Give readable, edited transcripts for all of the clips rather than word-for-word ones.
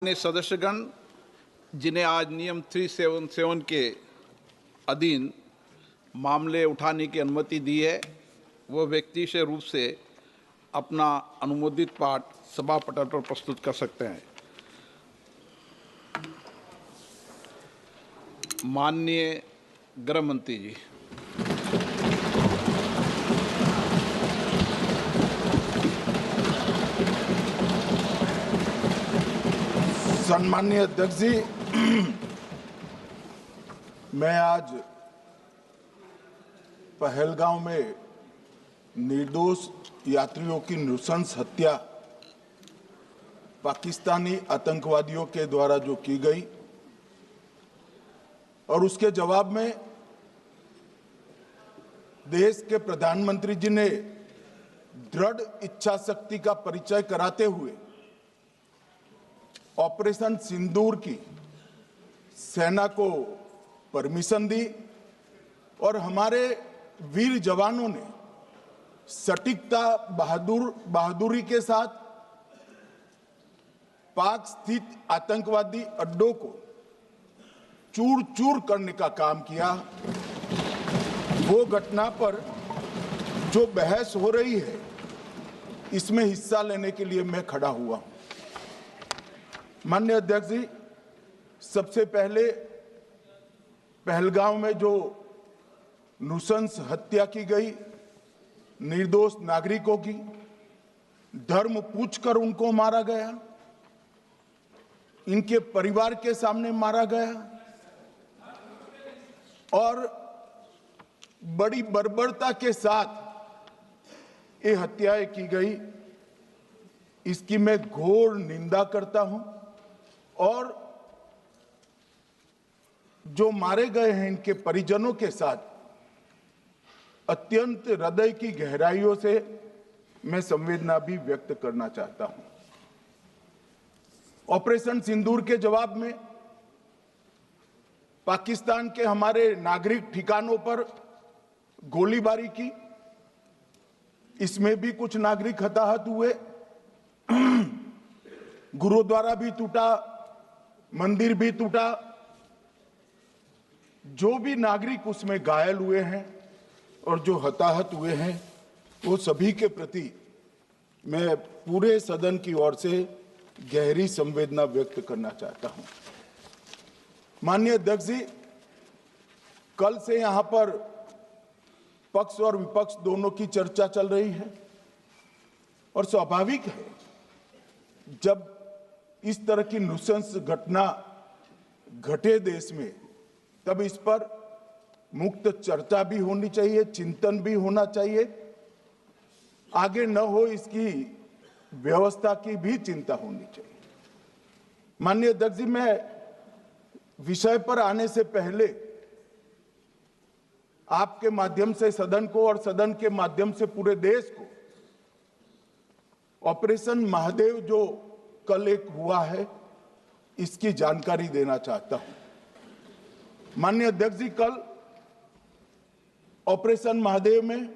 ने सदस्यगण जिन्हें आज नियम 377 के अधीन मामले उठाने की अनुमति दी है, वह व्यक्तिशः रूप से अपना अनुमोदित पाठ सभा पटल पर प्रस्तुत कर सकते हैं। माननीय गृह मंत्री जी। सम्माननीय अध्यक्ष जी, मैं आज पहलगांव में निर्दोष यात्रियों की नृशंस हत्या पाकिस्तानी आतंकवादियों के द्वारा जो की गई और उसके जवाब में देश के प्रधानमंत्री जी ने दृढ़ इच्छा शक्ति का परिचय कराते हुए ऑपरेशन सिंदूर की सेना को परमिशन दी और हमारे वीर जवानों ने सटीकता बहादुरी के साथ पाक स्थित आतंकवादी अड्डों को चूर चूर करने का काम किया। वो घटना पर जो बहस हो रही है, इसमें हिस्सा लेने के लिए मैं खड़ा हुआ हूं। माननीय अध्यक्ष जी, सबसे पहले पहलगांव में जो नृशंस हत्या की गई निर्दोष नागरिकों की, धर्म पूछकर उनको मारा गया, इनके परिवार के सामने मारा गया और बड़ी बर्बरता के साथ ये हत्याएं की गई, इसकी मैं घोर निंदा करता हूं। और जो मारे गए हैं इनके परिजनों के साथ अत्यंत हृदय की गहराइयों से मैं संवेदना भी व्यक्त करना चाहता हूं। ऑपरेशन सिंदूर के जवाब में पाकिस्तान के हमारे नागरिक ठिकानों पर गोलीबारी की, इसमें भी कुछ नागरिक हताहत हुए, गुरुद्वारा भी टूटा, मंदिर भी टूटा। जो भी नागरिक उसमें घायल हुए हैं और जो हताहत हुए हैं, वो सभी के प्रति मैं पूरे सदन की ओर से गहरी संवेदना व्यक्त करना चाहता हूं। माननीय अध्यक्ष जी, कल से यहां पर पक्ष और विपक्ष दोनों की चर्चा चल रही है और स्वाभाविक है, जब इस तरह की नृशंस घटना घटे देश में, तब इस पर मुक्त चर्चा भी होनी चाहिए, चिंतन भी होना चाहिए, आगे न हो इसकी व्यवस्था की भी चिंता होनी चाहिए। माननीय अध्यक्ष जी, मैं विषय पर आने से पहले आपके माध्यम से सदन को और सदन के माध्यम से पूरे देश को ऑपरेशन महादेव जो कल एक हुआ है, इसकी जानकारी देना चाहता हूं। माननीय अध्यक्ष जी, कल ऑपरेशन महादेव में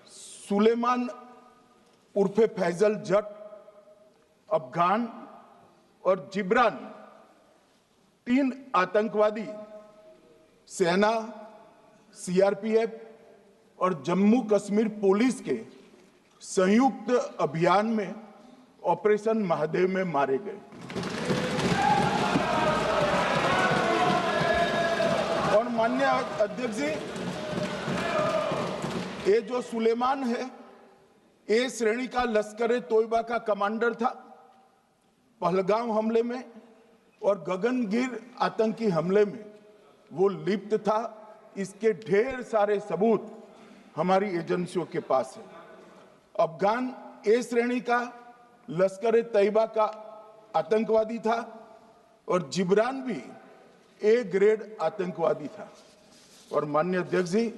सुलेमान उर्फे फैजल जट, अफगान और जिब्रान, 3 आतंकवादी सेना, सीआरपीएफ और जम्मू कश्मीर पुलिस के संयुक्त अभियान में ऑपरेशन महादेव में मारे गए। और माननीय अध्यक्ष जी, ये जो सुलेमान है, ए श्रेणी का लश्कर तोयबा का कमांडर था पहलगाम हमले में, और गगनगिर आतंकी हमले में वो लिप्त था। इसके ढेर सारे सबूत हमारी एजेंसियों के पास है। अफगान ए श्रेणी का लश्कर तैयबा का आतंकवादी था और जिब्रान भी ए ग्रेड आतंकवादी था। और माननीय अध्यक्ष जी,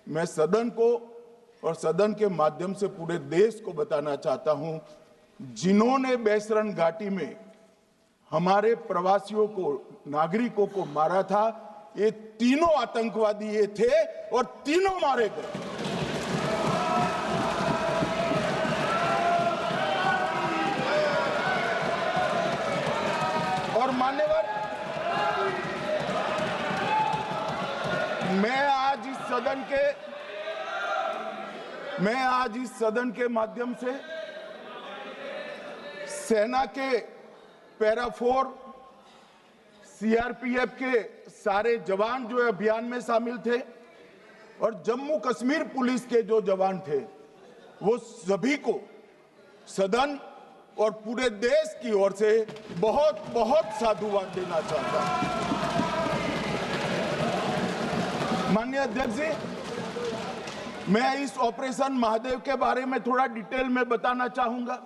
मैं सदन को और सदन के माध्यम से पूरे देश को बताना चाहता हूं, जिन्होंने बैसरन घाटी में हमारे प्रवासियों को, नागरिकों को मारा था, ये तीनों आतंकवादी ये थे और तीनों मारे गए। इस सदन के माध्यम से सेना के पैरा 4 सीआरपीएफ के सारे जवान जो अभियान में शामिल थे और जम्मू कश्मीर पुलिस के जो जवान थे, वो सभी को सदन और पूरे देश की ओर से बहुत बहुत साधुवाद देना चाहता हूं। माननीय अध्यक्ष जी, मैं इस ऑपरेशन महादेव के बारे में थोड़ा डिटेल में बताना चाहूंगा।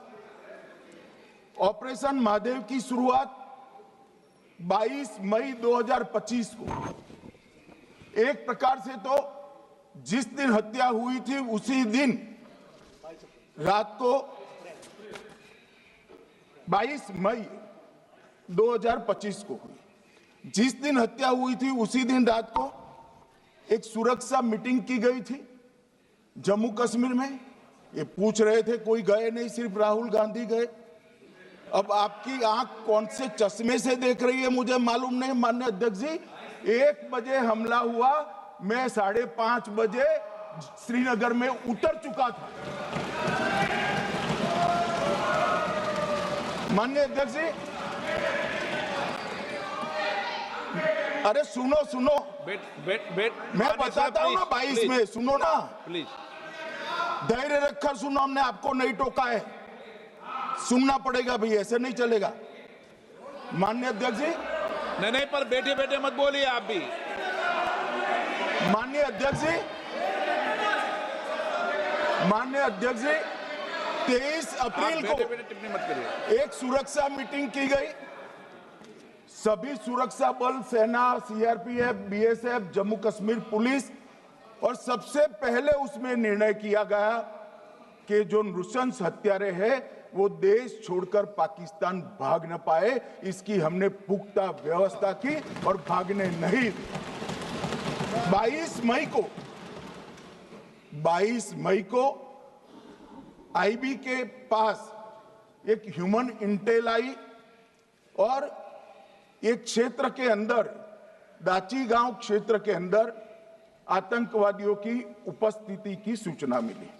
ऑपरेशन महादेव की शुरुआत 22 मई 2025 को, एक प्रकार से तो जिस दिन हत्या हुई थी उसी दिन रात को 22 मई 2025 को हुई। जिस दिन हत्या हुई थी उसी दिन रात को एक सुरक्षा मीटिंग की गई थी जम्मू कश्मीर में। ये पूछ रहे थे, कोई गए नहीं, सिर्फ राहुल गांधी गए। अब आपकी आंख कौन से चश्मे से देख रही है मुझे मालूम नहीं। माननीय अध्यक्ष जी, 1 बजे हमला हुआ, मैं 5:30 बजे श्रीनगर में उतर चुका था। माननीय अध्यक्ष जी, अरे सुनो मैं बताता हूँ ना 22 में, सुनो ना प्लीज, धैर्य रखकर सुनो, हमने आपको नहीं टोका है, सुनना पड़ेगा भाई, ऐसे नहीं चलेगा। माननीय अध्यक्ष जी, नहीं पर बैठे बैठे मत बोलिए आप भी। माननीय अध्यक्ष जी, 23 अप्रैल को टिप्पणी मत करिए। एक सुरक्षा मीटिंग की गई। सभी सुरक्षा बल, सेना, CRPF, BSF, Jammu Kashmir police, और सबसे पहले उसमें निर्णय किया गया कि जो नृशंस हत्यारे हैं वो देश छोड़कर पाकिस्तान भाग न पाए, इसकी हमने पुख्ता व्यवस्था की और भागने नहीं दी। 22 मई को आईबी के पास एक ह्यूमन इंटेल आई और एक क्षेत्र के अंदर, दाची गांव क्षेत्र के अंदर आतंकवादियों की उपस्थिति की सूचना मिली।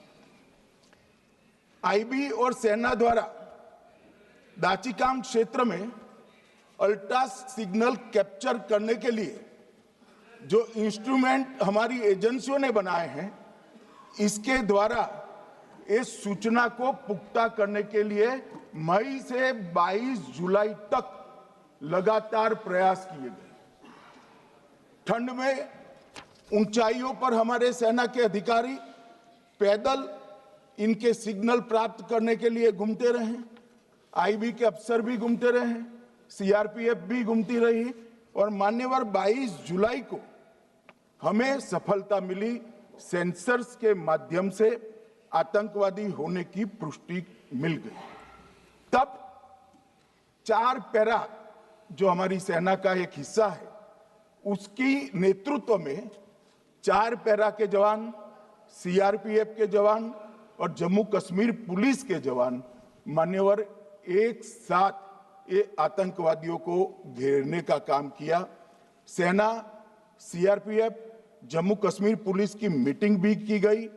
आईबी और सेना द्वारा दाचीकाम क्षेत्र में अल्ट्रा सिग्नल कैप्चर करने के लिए जो इंस्ट्रूमेंट हमारी एजेंसियों ने बनाए हैं, इसके द्वारा इस सूचना को पुख्ता करने के लिए मई से 22 जुलाई तक लगातार प्रयास किए गए। ठंड में ऊंचाइयों पर हमारे सेना के अधिकारी पैदल इनके सिग्नल प्राप्त करने के लिए घूमते रहे, आईबी के अफसर भी घूमते रहे, सीआरपीएफ भी घूमती रही, और मान्यवर 22 जुलाई को हमें सफलता मिली। सेंसर्स के माध्यम से आतंकवादी होने की पुष्टि मिल गई। तब 4 पैरा जो हमारी सेना का एक हिस्सा है, उसकी नेतृत्व में 4 पैरा के जवान, सीआरपीएफ के जवान और जम्मू कश्मीर पुलिस के जवान मान्यवर एक साथ ये आतंकवादियों को घेरने का काम किया। सेना, सीआरपीएफ, जम्मू कश्मीर पुलिस की मीटिंग भी की गई।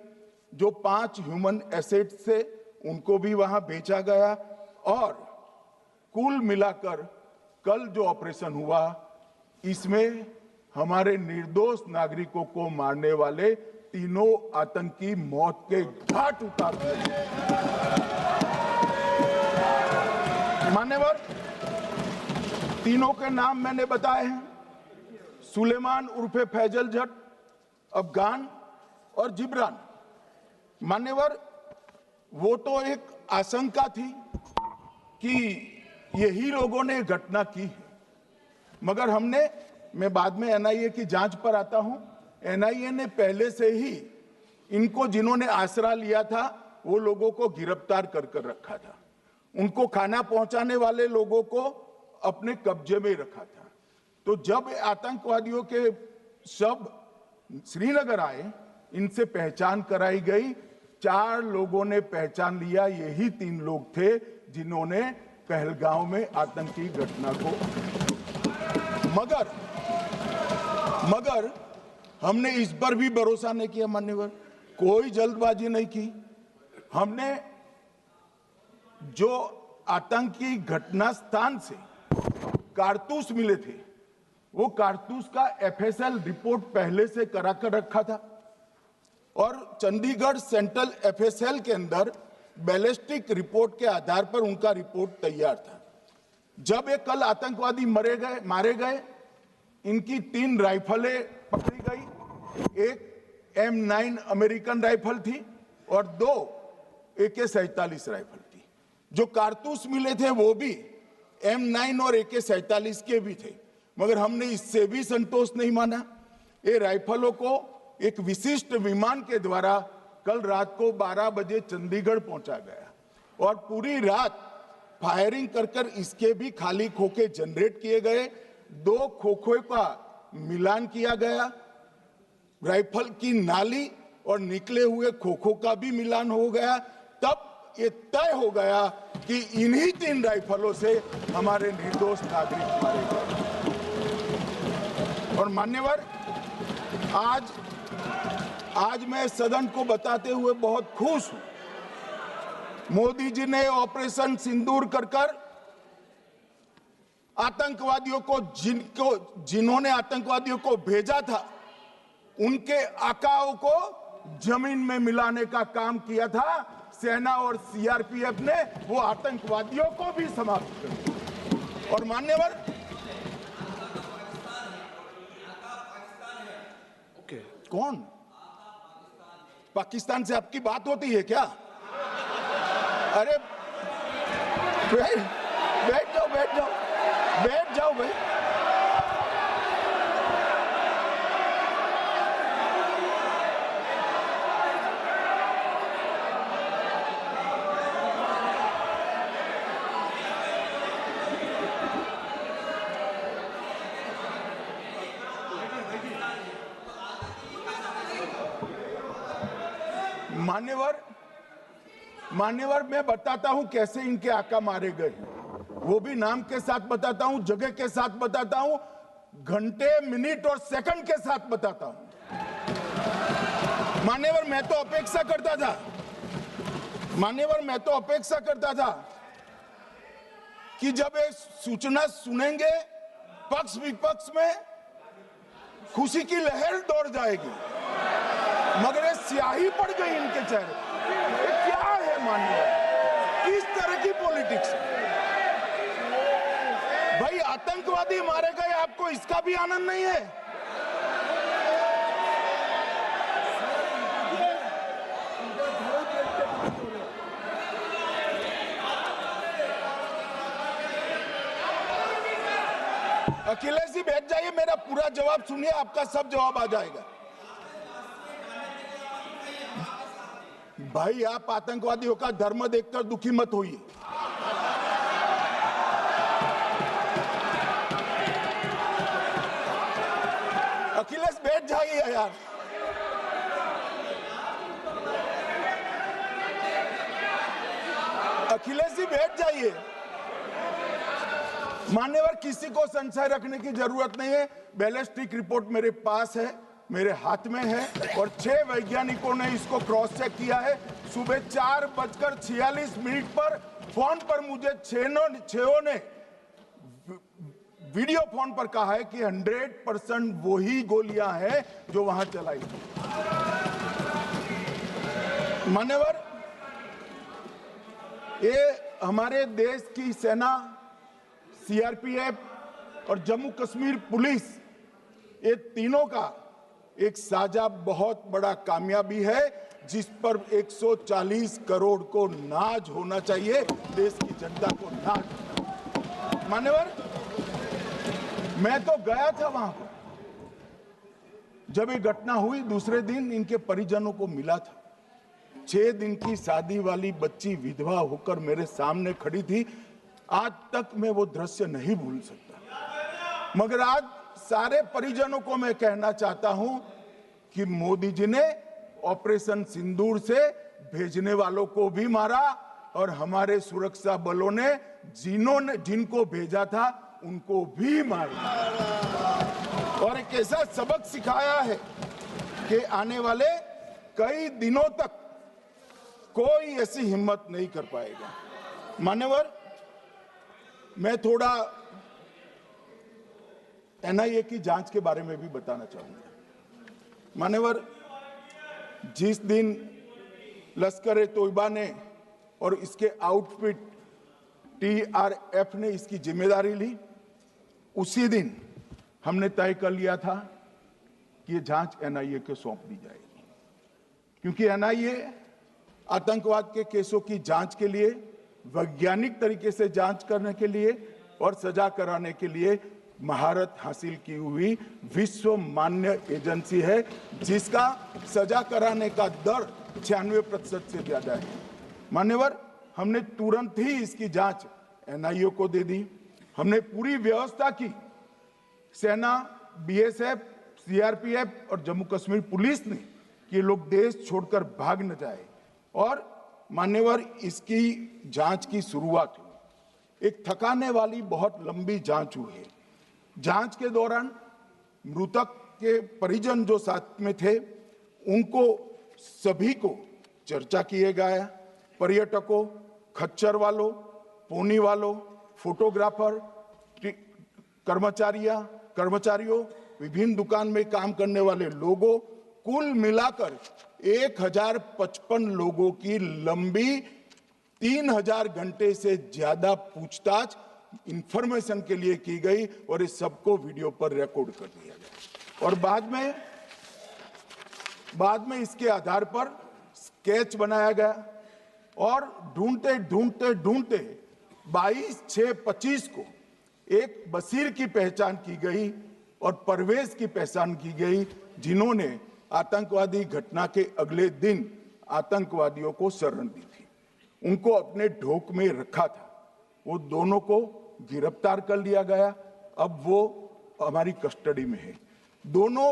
जो 5 ह्यूमन एसेट्स थे उनको भी वहां भेजा गया, और कुल मिलाकर कल जो ऑपरेशन हुआ, इसमें हमारे निर्दोष नागरिकों को मारने वाले तीनों आतंकी मौत के घाट उतार दिए। मान्यवर, तीनों के नाम मैंने बताए हैं, सुलेमान उर्फे फैजल जट, अफगान और जिब्रान। मान्यवर, वो तो एक आशंका थी कि यही लोगों ने घटना की है, मगर मैं बाद में एनआईए की जांच पर आता हूं, एनआईए ने पहले से ही इनको, जिन्होंने आसरा लिया था, वो लोगों को गिरफ्तार कर रखा था। उनको खाना पहुंचाने वाले लोगों को अपने कब्जे में रखा था। तो जब आतंकवादियों के शव श्रीनगर आए, इनसे पहचान कराई गई। 4 लोगों ने पहचान लिया, यही 3 लोग थे जिन्होंने पहलगांव में आतंकी घटना को, मगर हमने इस पर भी भरोसा नहीं किया मान्यवर, कोई जल्दबाजी नहीं की। हमने जो आतंकी घटना स्थान से कारतूस मिले थे, वो कारतूस का एफएसएल रिपोर्ट पहले से करा कर रखा था और चंडीगढ़ सेंट्रल एफएसएल के अंदर बैलिस्टिक रिपोर्ट के आधार पर उनका रिपोर्ट तैयार था। जब ये कल आतंकवादी मारे गए, इनकी 3 राइफलें पकड़ी गई, एक M9 अमेरिकन राइफल थी और 2 AK-47 राइफल थी। जो कारतूस मिले थे वो भी M9 और AK-47 के भी थे, मगर हमने इससे भी संतोष नहीं माना। ये राइफलों को एक विशिष्ट विमान के द्वारा कल रात को 12 बजे चंडीगढ़ पहुंचा गया और पूरी रात फायरिंग कर इसके भी खाली खोखे जनरेट किए गए। 2 खोखों का मिलान किया गया, राइफल की नाली और निकले हुए खोखों का भी मिलान हो गया। तब ये तय हो गया कि इन्हीं 3 राइफलों से हमारे निर्दोष नागरिक मारे गए। और मान्यवर, आज मैं सदन को बताते हुए बहुत खुश हूं। मोदी जी ने ऑपरेशन सिंदूर कर आतंकवादियों को जिन्होंने आतंकवादियों को भेजा था, उनके आकाओं को जमीन में मिलाने का काम किया था। सेना और सीआरपीएफ ने वो आतंकवादियों को भी समाप्त कर दिया। और मान्यवर, कौन पाकिस्तान से आपकी बात होती है क्या? अरे बैठ जाओ भाई। मान्यवर, मैं बताता हूं कैसे इनके आका मारे गए, वो भी नाम के साथ बताता हूं, जगह के साथ बताता हूं, घंटे, मिनट और सेकंड के साथ बताता हूं। मान्यवर, मैं तो अपेक्षा करता था कि जब ये सूचना सुनेंगे, पक्ष विपक्ष में खुशी की लहर दौड़ जाएगी, मगर ये स्याही पड़ गई इनके चेहरे। क्या है मान्यवर, किस तरह की पॉलिटिक्स? भाई, आतंकवादी मारे गए, आपको इसका भी आनंद नहीं है? अखिलेश जी बैठ जाइए, मेरा पूरा जवाब सुनिए, आपका सब जवाब आ जाएगा। भाई, आप आतंकवादियों का धर्म देखकर दुखी मत होइए। अखिलेश बैठ जाइए यार। अखिलेश जी बैठ जाइए। मान्यवर, किसी को संशय रखने की जरूरत नहीं है। बैलिस्टिक रिपोर्ट मेरे पास है, मेरे हाथ में है और 6 वैज्ञानिकों ने इसको क्रॉस चेक किया है। सुबह 4:46 पर फोन पर मुझे 6 ने वीडियो फोन पर कहा है कि 100% वही गोलियां हैं जो वहां चलाई। मान्यवर, ये हमारे देश की सेना, सीआरपीएफ और जम्मू कश्मीर पुलिस, ये तीनों का एक साझा बहुत बड़ा कामयाबी है, जिस पर 140 करोड़ को नाज होना चाहिए, देश की जनता को नाज। मान्यवर, मैं तो गया था वहां पर, जब ये घटना हुई दूसरे दिन इनके परिजनों को मिला था। 6 दिन की शादी वाली बच्ची विधवा होकर मेरे सामने खड़ी थी। आज तक मैं वो दृश्य नहीं भूल सकता। मगर आज सारे परिजनों को मैं कहना चाहता हूं कि मोदी जी ने ऑपरेशन सिंदूर से भेजने वालों को भी मारा और हमारे सुरक्षा बलों ने जिनको भेजा था उनको भी मारा और एक ऐसा सबक सिखाया है कि आने वाले कई दिनों तक कोई ऐसी हिम्मत नहीं कर पाएगा। मान्यवर, मैं थोड़ा एनआईए की जांच के बारे में भी बताना चाहूंगा। मान्यवर, जिस दिन लश्कर-ए-तोयबा ने और इसके आउटफिट टीआरएफ ने इसकी जिम्मेदारी ली, उसी दिन हमने तय कर लिया था कि ये जांच एनआईए को सौंप दी जाएगी, क्योंकि एनआईए आतंकवाद के केसों की जांच के लिए, वैज्ञानिक तरीके से जांच करने के लिए और सजा कराने के लिए महारत हासिल की हुई विश्व मान्य एजेंसी है, जिसका सजा कराने का दर 96% से ज्यादा है। मान्यवर, हमने तुरंत ही इसकी जांच एनआईए को दे दी। हमने पूरी व्यवस्था की, सेना, बीएसएफ, सीआरपीएफ और जम्मू कश्मीर पुलिस ने कि ये लोग देश छोड़कर भाग न जाए। और मान्यवर, इसकी जांच की शुरुआत हुई। एक थकाने वाली बहुत लंबी जांच हुई है। जांच के दौरान मृतक के परिजन जो साथ में थे, उनको सभी को चर्चा किए गया। पर्यटकों, खच्चर वालों, पोनी वालों, फोटोग्राफर, कर्मचारियों, विभिन्न दुकान में काम करने वाले लोगों, कुल मिलाकर 1055 लोगों की लंबी 3000 घंटे से ज्यादा पूछताछ इंफॉर्मेशन के लिए की गई और इस सबको वीडियो पर रिकॉर्ड कर दिया गया। और बाद में इसके आधार पर स्केच बनाया गया और ढूंढते 22/6/25 को एक बशीर की पहचान की गई और परवेज की पहचान की गई, जिन्होंने आतंकवादी घटना के अगले दिन आतंकवादियों को शरण दी थी। उनको अपने ढोक में रखा था। वो दोनों को गिरफ्तार कर लिया गया। अब वो हमारी कस्टडी में है। दोनों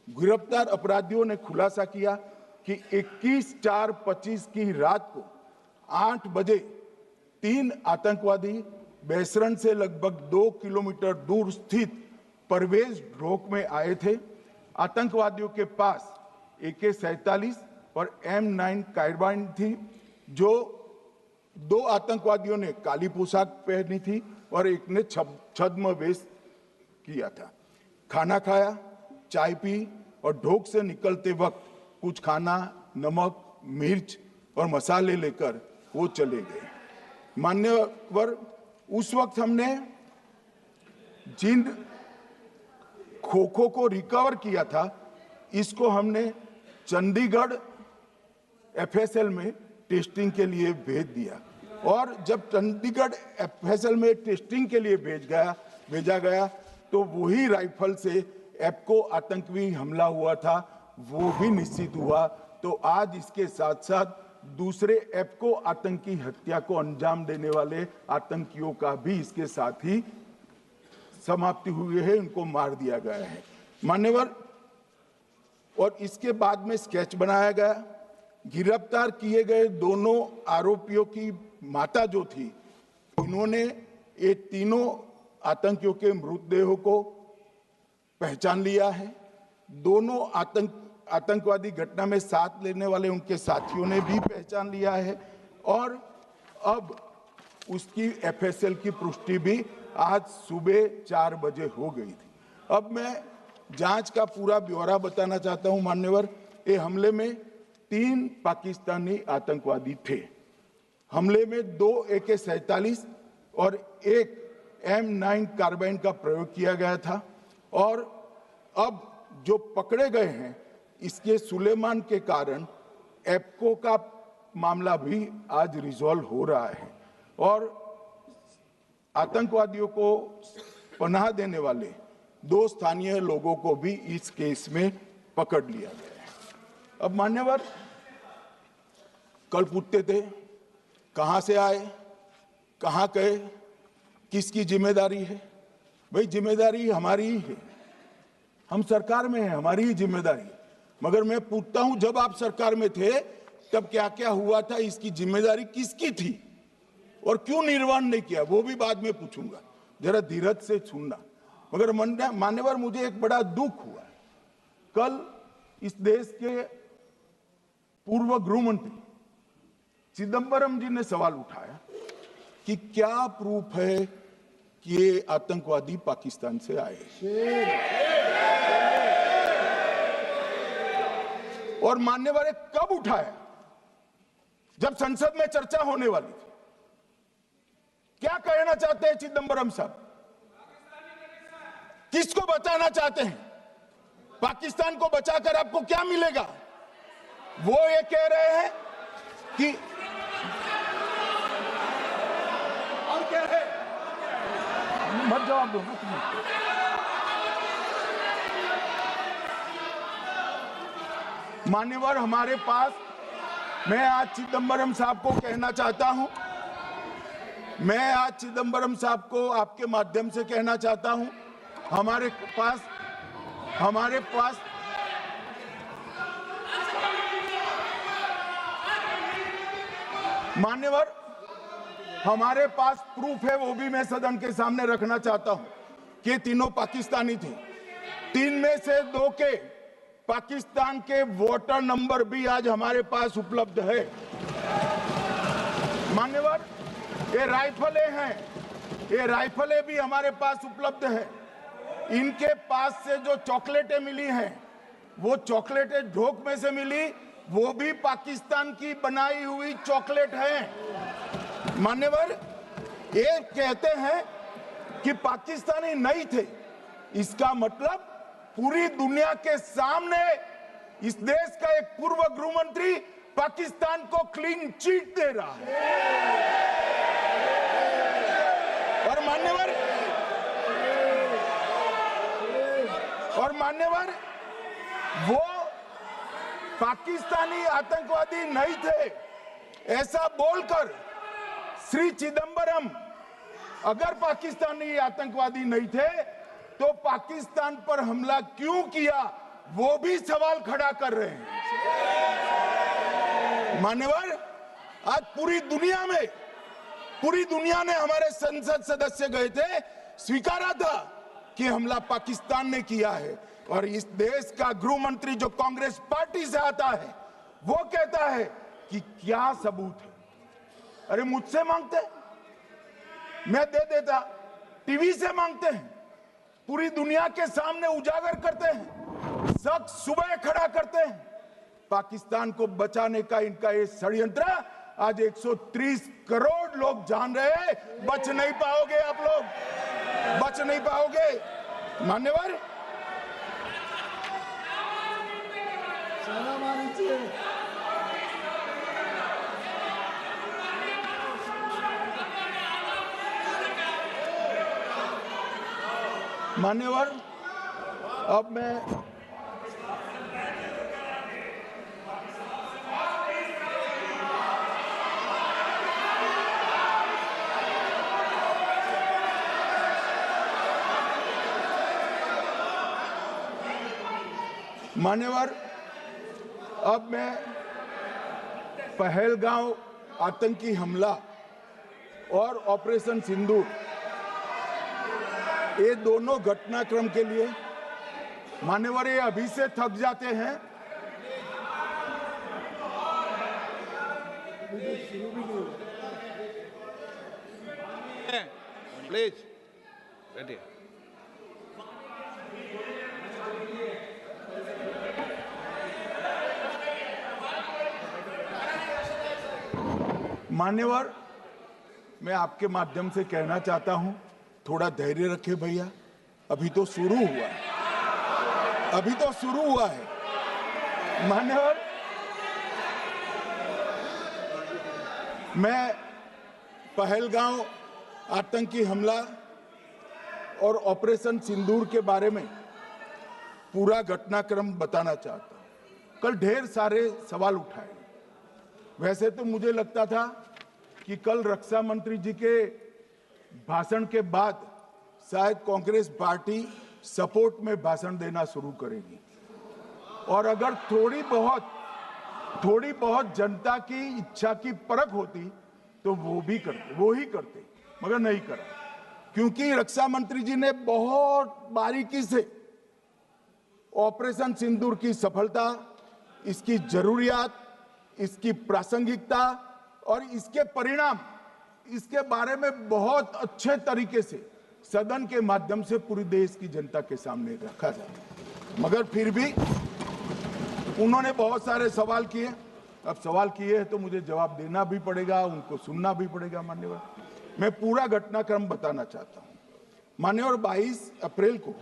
गिरफ्तार अपराधियों ने खुलासा किया कि 21/4/25 की रात को 8 बजे 3 आतंकवादी बेसरन से लगभग 2 किलोमीटर दूर स्थित परवेज ढोक में आए थे। आतंकवादियों के पास AK-47 और M9 कार्बाइन थी। जो 2 आतंकवादियों ने काली पोशाक पहनी थी और एक ने छद्म वेश किया था। खाना खाया, चाय पी और ढोक से निकलते वक्त कुछ खाना, नमक, मिर्च और मसाले लेकर वो चले गए। मान्यवर, उस वक्त हमने जिन खोखों को रिकवर किया था, इसको हमने चंडीगढ़ FSL में टेस्टिंग के लिए भेज दिया। और जब चंडीगढ़ FSL में टेस्टिंग के लिए भेजा गया तो वही राइफल से एप्को आतंकी हमला हुआ था, वो भी निश्चित हुआ। तो आज इसके साथ साथ दूसरे एप्को आतंकी हत्या को अंजाम देने वाले आतंकियों का भी इसके साथ ही समाप्ति हुई है, उनको मार दिया गया है। मान्यवर, और इसके बाद में स्केच बनाया गया। गिरफ्तार किए गए दोनों आरोपियों की माता जो थी, इन्होंने ये तीनों आतंकियों के मृतदेहों को पहचान लिया है। दोनों आतंकवादी घटना में साथ लेने वाले उनके साथियों ने भी पहचान लिया है और अब उसकी FSL की पुष्टि भी आज सुबह 4 बजे हो गई थी। अब मैं जांच का पूरा ब्यौरा बताना चाहता हूं। मान्यवर, ये हमले में 3 पाकिस्तानी आतंकवादी थे। हमले में 2 AK-47 और 1 M9 कार्बाइन का प्रयोग किया गया था। और अब जो पकड़े गए हैं, इसके सुलेमान के कारण एप्को का मामला भी आज रिजॉल्व हो रहा है और आतंकवादियों को पनाह देने वाले 2 स्थानीय लोगों को भी इस केस में पकड़ लिया गया है। अब मान्यवर, कल पूछते थे कहां से आए, कहां गए, किसकी जिम्मेदारी है। भाई, जिम्मेदारी हमारी ही है, हम सरकार में हैं, हमारी ही जिम्मेदारी है। मगर मैं पूछता हूं, जब आप सरकार में थे तब क्या क्या हुआ था, इसकी जिम्मेदारी किसकी थी और क्यों निर्वहन नहीं किया, वो भी बाद में पूछूंगा। जरा धीरज से सुनना। मगर मान्यवर, मुझे एक बड़ा दुख हुआ कल इस देश के पूर्व गृह मंत्री चिदंबरम जी ने सवाल उठाया कि क्या प्रूफ है कि ये आतंकवादी पाकिस्तान से आए, और मान्यवर ने कब उठाया? जब संसद में चर्चा होने वाली थी। क्या कहना चाहते हैं चिदंबरम साहब? किसको बचाना चाहते हैं? पाकिस्तान को बचाकर आपको क्या मिलेगा? वो ये कह रहे हैं कि और क्या है? मत जवाब दो। मान्यवर, हमारे पास, मैं आज चिदंबरम साहब को कहना चाहता हूं, मैं आज चिदंबरम साहब को आपके माध्यम से कहना चाहता हूं, हमारे पास मान्यवर, हमारे पास प्रूफ है, वो भी मैं सदन के सामने रखना चाहता हूं कि तीनों पाकिस्तानी थे। 3 में से 2 के पाकिस्तान के वोटर नंबर भी आज हमारे पास उपलब्ध है। मान्यवर, ये राइफलें हैं, ये राइफलें भी हमारे पास उपलब्ध है। इनके पास से जो चॉकलेटें मिली हैं, वो चॉकलेटें ढोक में से मिली, वो भी पाकिस्तान की बनाई हुई चॉकलेट है। मान्यवर, ये कहते हैं कि पाकिस्तानी नहीं थे, इसका मतलब पूरी दुनिया के सामने इस देश का एक पूर्व गृह मंत्री पाकिस्तान को क्लीन चिट दे रहा है। और मान्यवर, वो पाकिस्तानी आतंकवादी नहीं थे, ऐसा बोलकर श्री चिदंबरम अगर पाकिस्तानी आतंकवादी नहीं थे तो पाकिस्तान पर हमला क्यों किया, वो भी सवाल खड़ा कर रहे हैं। मान्यवर, आज पूरी दुनिया ने हमारे संसद सदस्य गए थे, स्वीकारा था कि हमला पाकिस्तान ने किया है, और इस देश का गृह मंत्री जो कांग्रेस पार्टी से आता है, वो कहता है कि क्या सबूत है? अरे मुझसे मांगते, मैं दे देता। टीवी से मांगते हैं, पूरी दुनिया के सामने उजागर करते हैं, सच सुबह खड़ा करते हैं। पाकिस्तान को बचाने का इनका ये षड्यंत्र आज 130 करोड़ लोग जान रहे हैं। बच नहीं पाओगे आप लोग, बच नहीं पाओगे। मान्यवर, मान्यवर, अब मैं पहलगांव आतंकी हमला और ऑपरेशन सिंदूर, ये दोनों घटनाक्रम के लिए मान्यवर ये अभी से थक जाते हैं। प्लीज बैठिए। मान्यवर, मैं आपके माध्यम से कहना चाहता हूं, थोड़ा धैर्य रखे भैया, अभी तो शुरू हुआ है, अभी तो शुरू हुआ है। मान्यवर, मैं पहलगांव आतंकी हमला और ऑपरेशन सिंदूर के बारे में पूरा घटनाक्रम बताना चाहता हूं। कल ढेर सारे सवाल उठाए। वैसे तो मुझे लगता था कि कल रक्षा मंत्री जी के भाषण के बाद शायद कांग्रेस पार्टी सपोर्ट में भाषण देना शुरू करेगी, और अगर थोड़ी बहुत जनता की इच्छा की परख होती तो वो ही करते, मगर नहीं करा। क्योंकि रक्षा मंत्री जी ने बहुत बारीकी से ऑपरेशन सिंदूर की सफलता, इसकी जरूरियात, इसकी प्रासंगिकता और इसके परिणाम, इसके बारे में बहुत अच्छे तरीके से सदन के माध्यम से पूरी देश की जनता के सामने रखा जाए। मगर फिर भी उन्होंने बहुत सारे सवाल किए। अब सवाल किए हैं तो मुझे जवाब देना भी पड़ेगा, उनको सुनना भी पड़ेगा। मान्यवर, मैं पूरा घटनाक्रम बताना चाहता हूं। मान्यवर, 22 अप्रैल को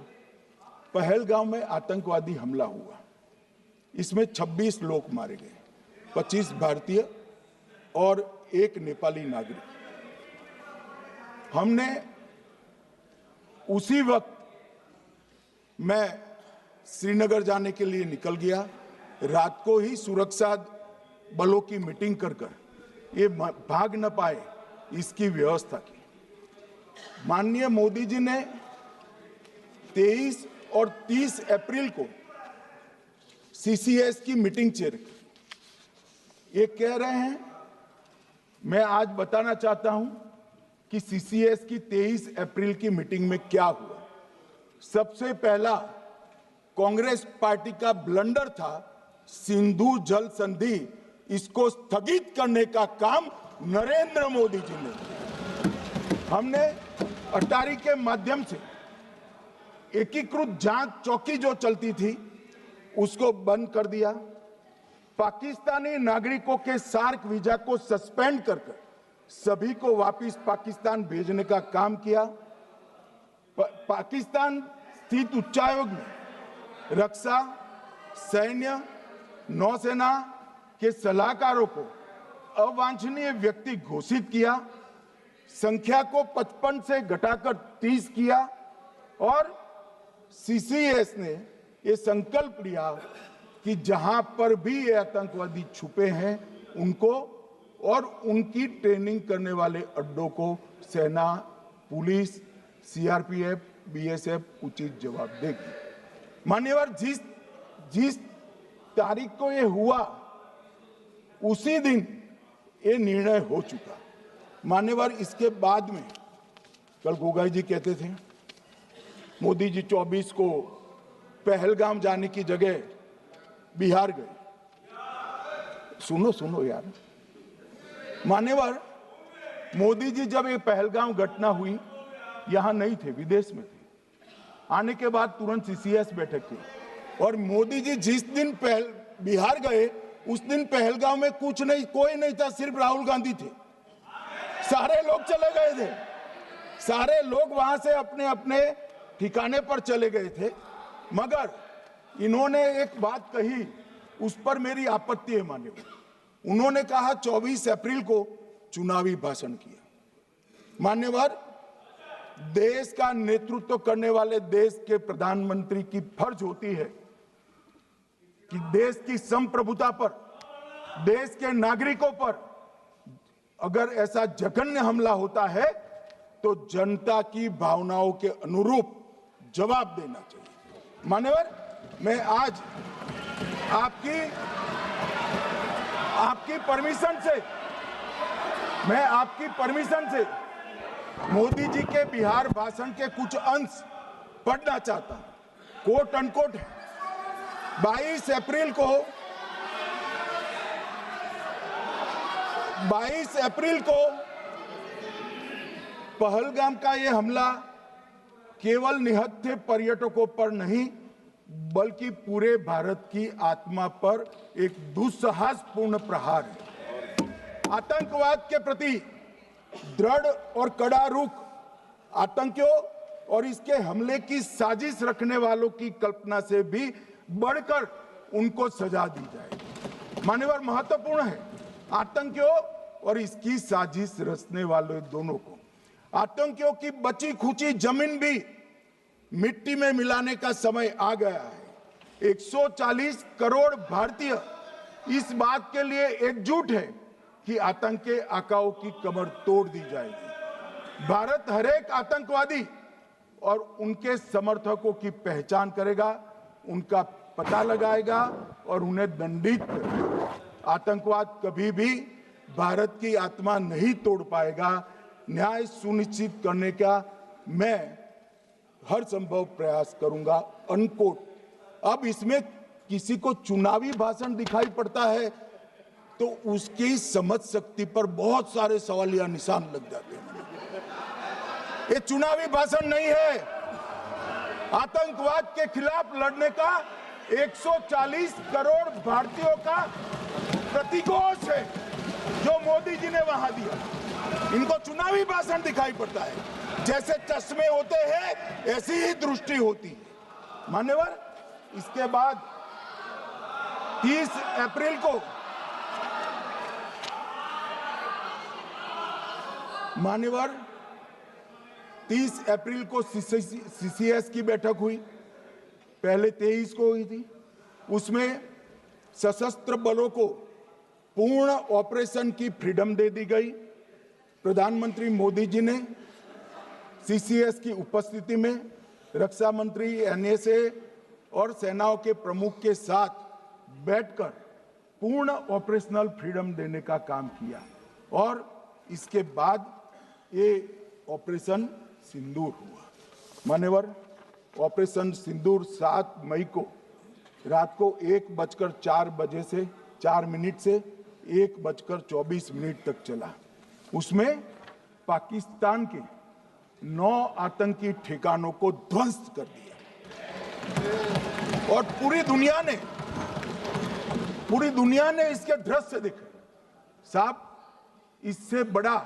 पहलगांव में आतंकवादी हमला हुआ। इसमें 26 लोग मारे गए, 25 भारतीय और 1 नेपाली नागरिक। हमने उसी वक्त मैं श्रीनगर जाने के लिए निकल गया। रात को ही सुरक्षा बलों की मीटिंग कर ये भाग न पाए इसकी व्यवस्था की। माननीय मोदी जी ने 23 और 30 अप्रैल को सीसीएस की मीटिंग चेयर की। ये कह रहे हैं, मैं आज बताना चाहता हूं कि सीसीएस की 23 अप्रैल की मीटिंग में क्या हुआ। सबसे पहला कांग्रेस पार्टी का ब्लंडर था सिंधु जल संधि, इसको स्थगित करने का काम नरेंद्र मोदी जी ने किया। हमने अटारी के माध्यम से एकीकृत जांच चौकी जो चलती थी उसको बंद कर दिया। पाकिस्तानी नागरिकों के सार्क वीजा को सस्पेंड कर सभी को वापस पाकिस्तान भेजने का काम किया। पाकिस्तान स्थित उच्चायोग में रक्षा, सैन्य, नौसेना के सलाहकारों को अवांछनीय व्यक्ति घोषित किया। संख्या को 55 से घटाकर 30 किया और सीसीएस ने ये संकल्प लिया कि जहां पर भी ये आतंकवादी छुपे हैं उनको और उनकी ट्रेनिंग करने वाले अड्डों को सेना, पुलिस, सीआरपीएफ, बीएसएफ उचित जवाब देगी। मान्यवर, जिस तारीख को ये हुआ उसी दिन ये निर्णय हो चुका। मान्यवर, इसके बाद में कल गोगाई जी कहते थे मोदी जी 24 को पहलगाम जाने की जगह बिहार गए। सुनो यार। मान्यवर, मोदी जी जब ये पहलगाम घटना हुई यहां नहीं थे, विदेश में थे। आने के बाद तुरंत सीसीएस बैठक की और मोदी जी जिस दिन बिहार गए उस दिन पहलगाम में कुछ नहीं, कोई नहीं था, सिर्फ राहुल गांधी थे। सारे लोग चले गए थे, सारे लोग वहां से अपने अपने ठिकाने पर चले गए थे। मगर इन्होंने एक बात कही, उस पर मेरी आपत्ति है। मान्यवर, उन्होंने कहा 24 अप्रैल को चुनावी भाषण किया। मान्यवर, देश का नेतृत्व करने वाले देश के प्रधानमंत्री की फर्ज होती है कि देश की संप्रभुता पर, देश के नागरिकों पर अगर ऐसा जघन्य हमला होता है तो जनता की भावनाओं के अनुरूप जवाब देना चाहिए। मान्यवर, मैं आज आपकी परमिशन से मोदी जी के बिहार भाषण के कुछ अंश पढ़ना चाहता हूं। कोट अनकोट है। 22 अप्रैल को पहलगाम का यह हमला केवल निहत्थे पर्यटकों पर नहीं बल्कि पूरे भारत की आत्मा पर एक दुस्साहसपूर्ण प्रहार है। आतंकवाद के प्रति दृढ़ और कड़ा रुख, आतंकियों और इसके हमले की साजिश रखने वालों की कल्पना से भी बढ़कर उनको सजा दी जाए। मान्यवर, महत्वपूर्ण है आतंकियों और इसकी साजिश रचने वाले दोनों को। आतंकियों की बची खुची जमीन भी मिट्टी में मिलाने का समय आ गया है। 140 करोड़ भारतीय इस बात के लिए एकजुट है कि आतंकी आकाओं की कमर तोड़ दी जाएगी। भारत हरेक आतंकवादी और उनके समर्थकों की पहचान करेगा, उनका पता लगाएगा और उन्हें दंडित करेगा। आतंकवाद कभी भी भारत की आत्मा नहीं तोड़ पाएगा। न्याय सुनिश्चित करने का मैं हर संभव प्रयास करूंगा। अनकोट। अब इसमें किसी को चुनावी भाषण दिखाई पड़ता है तो उसकी समझ शक्ति पर बहुत सारे सवालिया निशान लग जाते हैं। ये चुनावी भाषण नहीं है, आतंकवाद के खिलाफ लड़ने का 140 करोड़ भारतीयों का प्रतिघोष है जो मोदी जी ने वहां दिया। इनको चुनावी भाषण दिखाई पड़ता है। जैसे चश्मे होते हैं ऐसी ही दृष्टि होती है। मान्यवर, इसके बाद 30 अप्रैल को मान्यवर 30 अप्रैल को सीसीएस की बैठक हुई, पहले 23 को हुई थी। उसमें सशस्त्र बलों को पूर्ण ऑपरेशन की फ्रीडम दे दी गई। प्रधानमंत्री मोदी जी ने सीसीएस की उपस्थिति में रक्षा मंत्री, एनएसए और सेनाओं के प्रमुख के साथ बैठकर पूर्ण ऑपरेशनल फ्रीडम देने का काम किया और इसके बाद ये ऑपरेशन सिंदूर हुआ। मान्यवर, ऑपरेशन सिंदूर 7 मई को रात को 1:04 से 4 मिनट से 1:24 तक चला। उसमें पाकिस्तान के 9 आतंकी ठिकानों को ध्वस्त कर दिया और पूरी दुनिया ने इसके दृश्य देखे। साहब, इससे बड़ा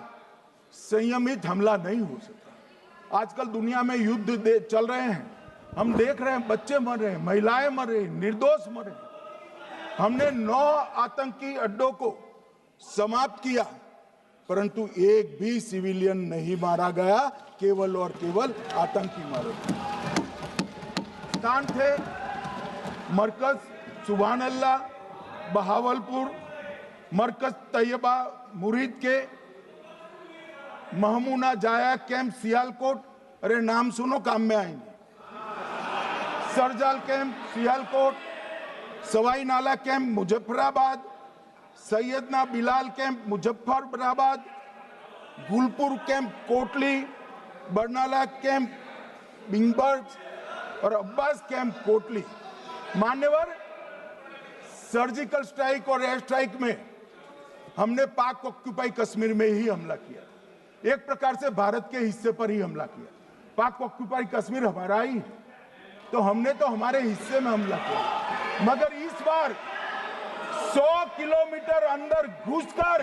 संयमित हमला नहीं हो सकता। आजकल दुनिया में युद्ध चल रहे हैं, हम देख रहे हैं, बच्चे मर रहे हैं, महिलाएं मर रही, निर्दोष मर रहे। हमने 9 आतंकी अड्डों को समाप्त किया, परंतु एक भी सिविलियन नहीं मारा गया, केवल और केवल आतंकी मारे गए। स्थान थे मरकज सुभान अल्लाह बहावलपुर, मरकज तैयबा मुरीद के, महमूना जाया कैंप सियालकोट, अरे नाम सुनो काम में आएंगे, सरजाल camp Sialkot, Sawai Nala camp Muzaffarabad, Syedna Bilal camp Muzaffarabad, Gulpur camp Kotli, Barnala camp Bingbarg और अब्बास कैंप कोटली। मान्यवर, सर्जिकल स्ट्राइक और एयर स्ट्राइक में हमने पाक ऑक्यूपाई कश्मीर में ही हमला किया, एक प्रकार से भारत के हिस्से पर ही हमला किया। पाक ऑक्यूपाई कश्मीर हमारा ही है, तो हमने तो हमारे हिस्से में हमला किया। मगर इस बार 100 किलोमीटर अंदर घुसकर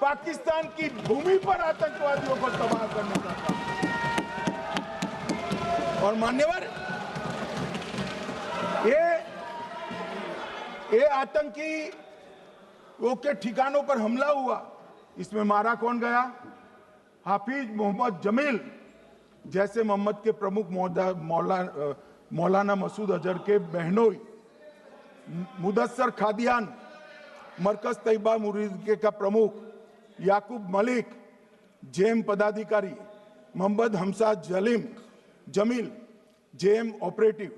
पाकिस्तान की भूमि पर आतंकवादियों को तबाह करने का काम। और मान्यवर, ये आतंकी के ठिकानों पर हमला हुआ, इसमें मारा कौन गया? हाफिज मोहम्मद जमील जैसे मोहम्मद के प्रमुख मौलाना मसूद अजहर के बहनोई, मुदस्सर खादियान मरकज तैयबा मुरीद का प्रमुख, याकूब मलिक जेएम पदाधिकारी, मोहम्मद हमसा जमील जेएम ऑपरेटिव,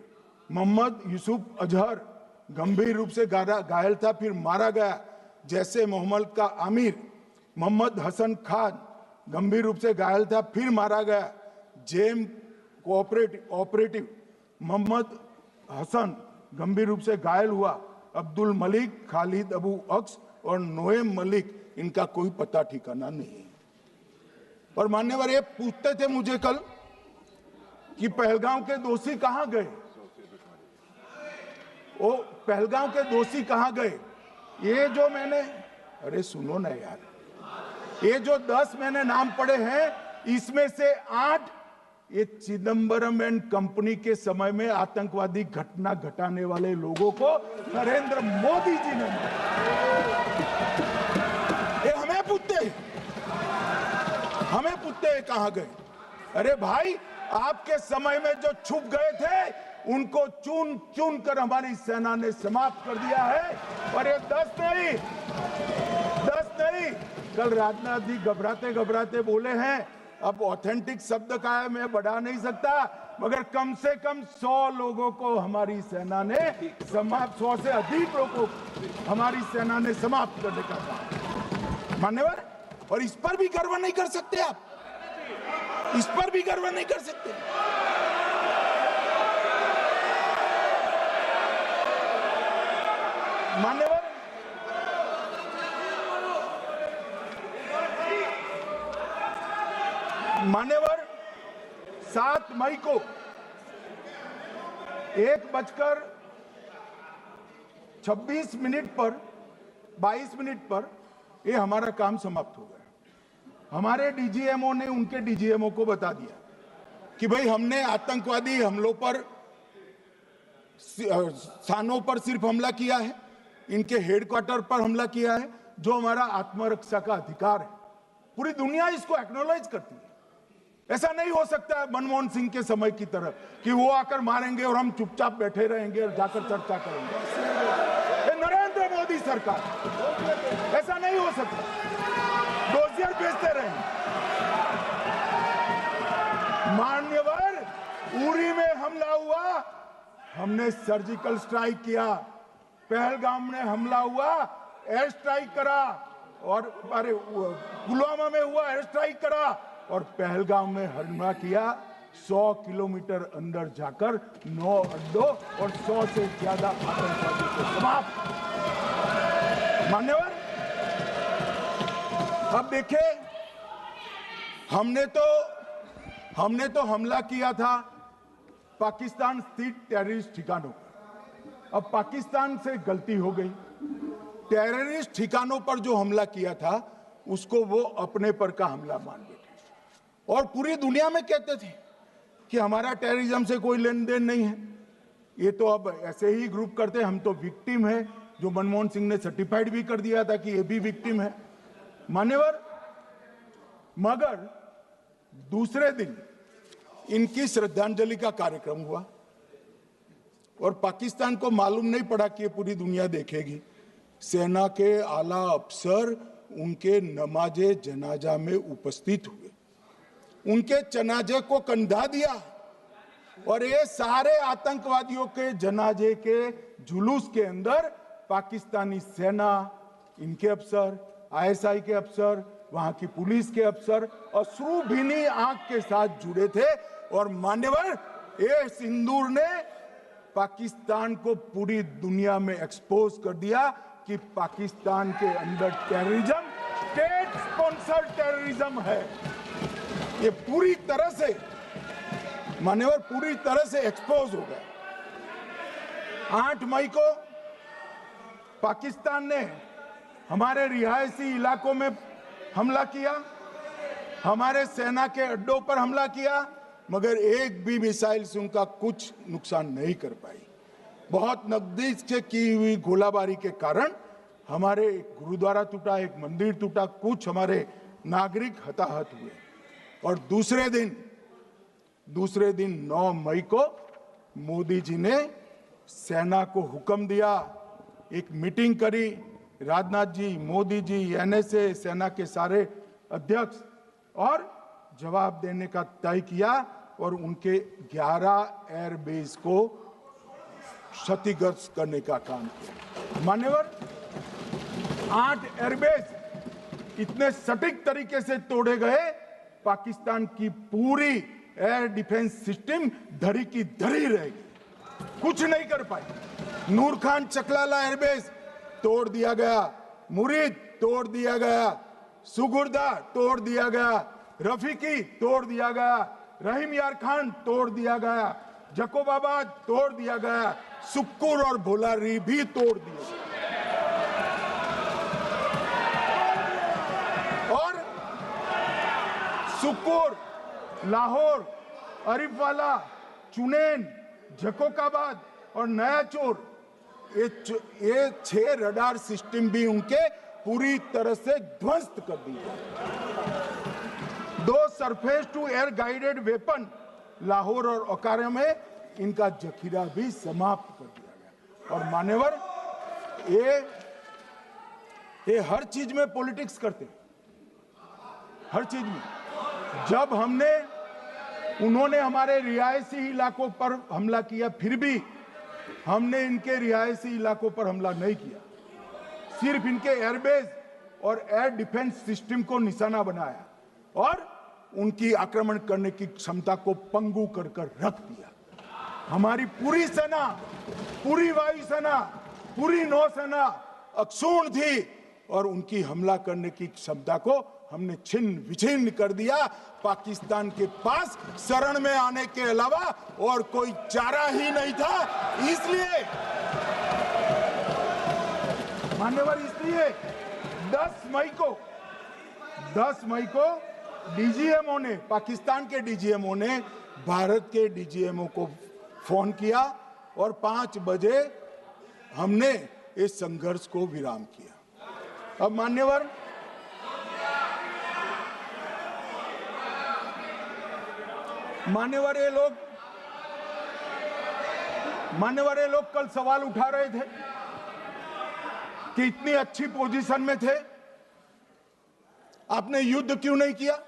मोहम्मद यूसुफ अजहर गंभीर रूप से घायल था फिर मारा गया, जैसे मोहम्मद का आमिर, मोहम्मद हसन खान गंभीर रूप से घायल था फिर मारा गया, जेएम ऑपरेटिव मोहम्मद हसन गंभीर रूप से घायल हुआ, अब्दुल मलिक, खालिद अबू अक्स और नोएम मलिक, इनका कोई पता ठिकाना नहीं। और मान्यवर, ये पूछते थे मुझे कल कि पहलगांव के दोषी कहां गए, वो पहलगांव के दोषी कहां गए? ये जो मैंने, अरे सुनो ना यार, ये जो 10 मैंने नाम पढ़े हैं, इसमें से 8 ये चिदम्बरम एंड कंपनी के समय में आतंकवादी घटना घटाने वाले लोगों को नरेंद्र मोदी जी ने मारा। ये हमें पूछते हैं कहां गए? अरे भाई, आपके समय में जो छुप गए थे उनको चुन चुन कर हमारी सेना ने समाप्त कर दिया है। और ये 10 नहीं, कल राजनाथ जी घबराते घबराते बोले हैं, अब ऑथेंटिक शब्द का है, मैं बढ़ा नहीं सकता, मगर कम से कम 100 लोगों को हमारी सेना ने समाप्त, 100 से अधिक लोगों को हमारी सेना ने समाप्त करने का काम। मान्यवर, और इस पर भी गर्व नहीं कर सकते आप, इस पर भी गर्व नहीं कर सकते। 7 मई को 1:26 पर 22 मिनट पर ये हमारा काम समाप्त हो गया। हमारे डीजीएमओ ने उनके डीजीएमओ को बता दिया कि भाई हमने आतंकवादी हमलों पर स्थानों पर सिर्फ हमला किया है, इनके हेडक्वार्टर पर हमला किया है, जो हमारा आत्मरक्षा का अधिकार है। पूरी दुनिया इसको एक्नॉलेज करती है। ऐसा नहीं हो सकता है मनमोहन सिंह के समय की तरह कि वो आकर मारेंगे और हम चुपचाप बैठे रहेंगे और जाकर चर्चा करेंगे। ये नरेंद्र मोदी सरकार, ऐसा नहीं हो सकता। डोजियर भेजते रहेंगे। मान्यवर, उरी में हमला हुआ, हमने सर्जिकल स्ट्राइक किया। पहलगाम में हमला हुआ, एयर स्ट्राइक करा, और अरे पुलवामा में हुआ, एयर स्ट्राइक करा, और पहलगाम में हमला किया। 100 किलोमीटर अंदर जाकर 9 अड्डों और 100 से ज्यादा आतंकवादी को समाप्त। मान्यवर, अब देखें, हमने तो हमला किया था पाकिस्तान स्थित टेररिस्ट ठिकानों पर। अब पाकिस्तान से गलती हो गई। टेररिस्ट ठिकानों पर जो हमला किया था उसको वो अपने पर का हमला मान बैठे और पूरी दुनिया में कहते थे कि हमारा टेररिज्म से कोई लेन देन नहीं है। ये तो अब ऐसे ही ग्रुप करते, हम तो विक्टिम है, जो मनमोहन सिंह ने सर्टिफाइड भी कर दिया था कि ये भी विक्टिम है। मान्यवर, मगर दूसरे दिन इनकी श्रद्धांजलि का कार्यक्रम हुआ और पाकिस्तान को मालूम नहीं पड़ा कि ये पूरी दुनिया देखेगी। सेना के आला अफसर उनके नमाजे जनाजा में उपस्थित हुए, उनके जनाजे को कंधा दिया और ये सारे आतंकवादियों के जनाजे के जुलूस के अंदर पाकिस्तानी सेना, इनके अफसर, आईएसआई के अफसर, वहां की पुलिस के अफसर अश्रुभीनी आंख के साथ जुड़े थे। और मान्यवर, ये सिंदूर ने पाकिस्तान को पूरी दुनिया में एक्सपोज कर दिया कि पाकिस्तान के अंदर टेररिज्म स्टेट स्पॉन्सर्ड टेररिज्म है। ये पूरी तरह से, मान्यवर, पूरी तरह से एक्सपोज हो गया। 8 मई को पाकिस्तान ने हमारे रिहायशी इलाकों में हमला किया, हमारे सेना के अड्डों पर हमला किया, मगर एक भी मिसाइल से उनका कुछ नुकसान नहीं कर पाई। बहुत नजदीक से की हुई गोलाबारी के कारण हमारे एक गुरुद्वारा टूटा, एक मंदिर टूटा, कुछ हमारे नागरिक हताहत हुए। और दूसरे दिन 9 मई को मोदी जी ने सेना को हुक्म दिया, एक मीटिंग करी, राजनाथ जी, मोदी जी, एनएसए, सेना के सारे अध्यक्ष, और जवाब देने का तय किया और उनके 11 एयरबेस को क्षतिग्रस्त करने का काम किया। मान्यवर, 8 एयरबेस इतने सटीक तरीके से तोड़े गए, पाकिस्तान की पूरी एयर डिफेंस सिस्टम धरी की धरी रहेगी, कुछ नहीं कर पाई। नूर खान चकलाला एयरबेस तोड़ दिया गया, मुरीद तोड़ दिया गया, सुगुर्दा तोड़ दिया गया, रफीकी तोड़ दिया गया, रहीम यार खान तोड़ दिया गया, जकोबाबाद तोड़ दिया गया, सुक्कुर और भोलारी भी तोड़ दिया। और सुक्कुर, लाहौर, अरिफवाला, चुनेन, जकोकाबाद और नया चोर, ये 6 रडार सिस्टम भी उनके पूरी तरह से ध्वस्त कर दिए। 2 surface to air guided weapon Lahore और ओकारा में इनका जखीरा भी समाप्त कर दिया गया। और मान्यवर, ये हर चीज में पॉलिटिक्स करते हैं, हर चीज में। जब उन्होंने हमारे रिहायशी इलाकों पर हमला किया, फिर भी हमने इनके रिहायशी इलाकों पर हमला नहीं किया, सिर्फ इनके एयरबेस और एयर डिफेंस सिस्टम को निशाना बनाया और उनकी आक्रमण करने की क्षमता को पंगु कर रख दिया। हमारी पूरी सेना, पूरी वायुसेना, पूरी नौसेना अक्षुण्ण थी और उनकी हमला करने की क्षमता को हमने छिन्न विछिन्न कर दिया। पाकिस्तान के पास शरण में आने के अलावा और कोई चारा ही नहीं था। इसलिए मान्यवर, इसलिए 10 मई को डीजीएमओ ने, पाकिस्तान के डीजीएमओ ने भारत के डीजीएमओ को फोन किया और 5 बजे हमने इस संघर्ष को विराम किया। अब मान्यवर, ये लोग कल सवाल उठा रहे थे कि इतनी अच्छी पोजीशन में थे, आपने युद्ध क्यों नहीं किया?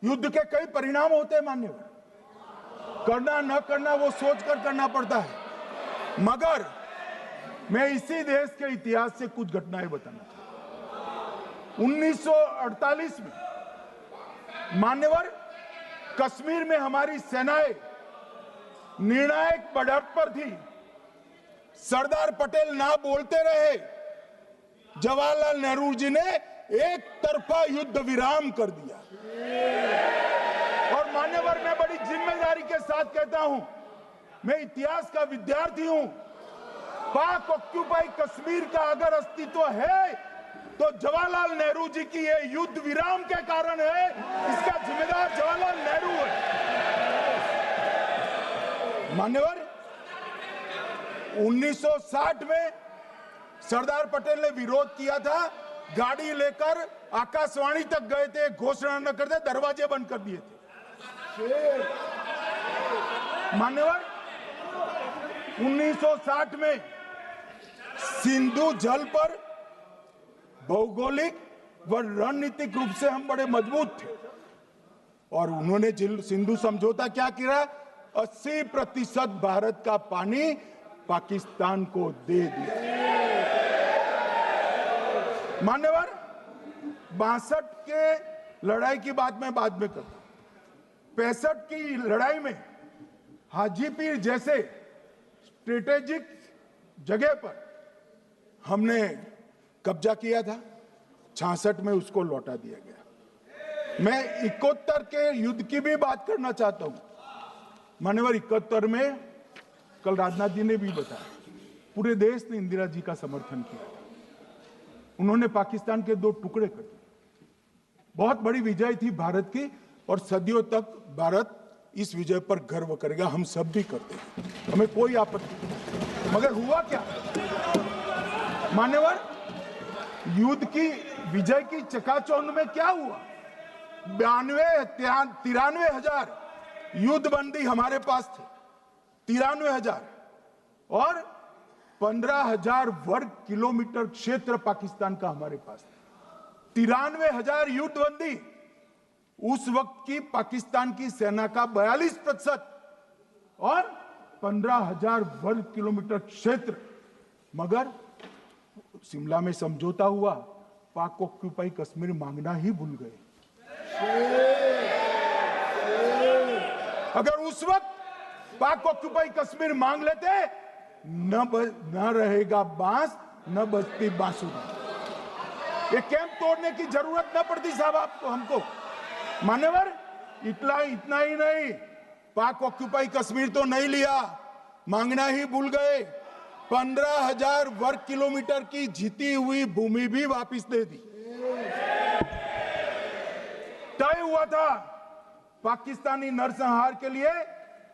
युद्ध के कई परिणाम होते हैं मान्यवर, करना न करना वो सोचकर करना पड़ता है। मगर मैं इसी देश के इतिहास से कुछ घटनाएं बताना चाहता हूं। 1948 में मान्यवर, कश्मीर में हमारी सेनाएं निर्णायक बढ़त पर थी। सरदार पटेल ना बोलते रहे, जवाहरलाल नेहरू जी ने एक तरफा युद्ध विराम कर दिया। और मान्यवर, मैं बड़ी जिम्मेदारी के साथ कहता हूं, मैं इतिहास का विद्यार्थी हूं। पाक ऑक्यूपाई कश्मीर का अगर अस्तित्व है तो जवाहरलाल नेहरू जी की ये युद्ध विराम के कारण है। इसका जिम्मेदार जवाहरलाल नेहरू है। मान्यवर, 1960 में सरदार पटेल ने विरोध किया था, गाड़ी लेकर आकाशवाणी तक गए थे, घोषणा न करते, दरवाजे बंद कर दिए थे। मान्यवर, 1960 में सिंधु जल पर भौगोलिक व रणनीतिक रूप से हम बड़े मजबूत थे और उन्होंने सिंधु समझौता क्या किया? 80% भारत का पानी पाकिस्तान को दे दिया। मान्यवर, 62 के लड़ाई की बात मैं बाद में करता हूं। 65 की लड़ाई में हाजीपीर जैसे स्ट्रेटेजिक जगह पर हमने कब्जा किया था। 66 में उसको लौटा दिया गया। मैं 71 के युद्ध की भी बात करना चाहता हूं। मान्यवर, 71 में कल राजनाथ जी ने भी बताया, पूरे देश ने इंदिरा जी का समर्थन किया। उन्होंने पाकिस्तान के 2 टुकड़े कर दिए। बहुत बड़ी विजय थी भारत की और सदियों तक भारत इस विजय पर गर्व करेगा। हम सब भी करते हैं, हमें कोई आपत्ति नहीं। मगर हुआ क्या मान्यवर? युद्ध की विजय की चकाचौंध में क्या हुआ? 93 हजार युद्ध बंदी हमारे पास थे, 93 हजार, और 15,000 वर्ग किलोमीटर क्षेत्र पाकिस्तान का हमारे पास था। 93 हजार युद्ध बंदी, उस वक्त की पाकिस्तान की सेना का 42% और 15,000 वर्ग किलोमीटर क्षेत्र। मगर शिमला में समझौता हुआ, पाक ऑक्यूपाई कश्मीर मांगना ही भूल गए। अगर उस वक्त पाक ऑक्यूपाई कश्मीर मांग लेते, न रहेगा बांस, न बजती बांसुरी। ये कैंप तोड़ने की जरूरत न पड़ती साहब आपको, हमको। मान्यवर, इतना ही नहीं, पाक ऑक्यूपाई कश्मीर तो नहीं लिया, मांगना ही भूल गए। 15,000 वर्ग किलोमीटर की जीती हुई भूमि भी वापस दे दी। तय हुआ था पाकिस्तानी नरसंहार के लिए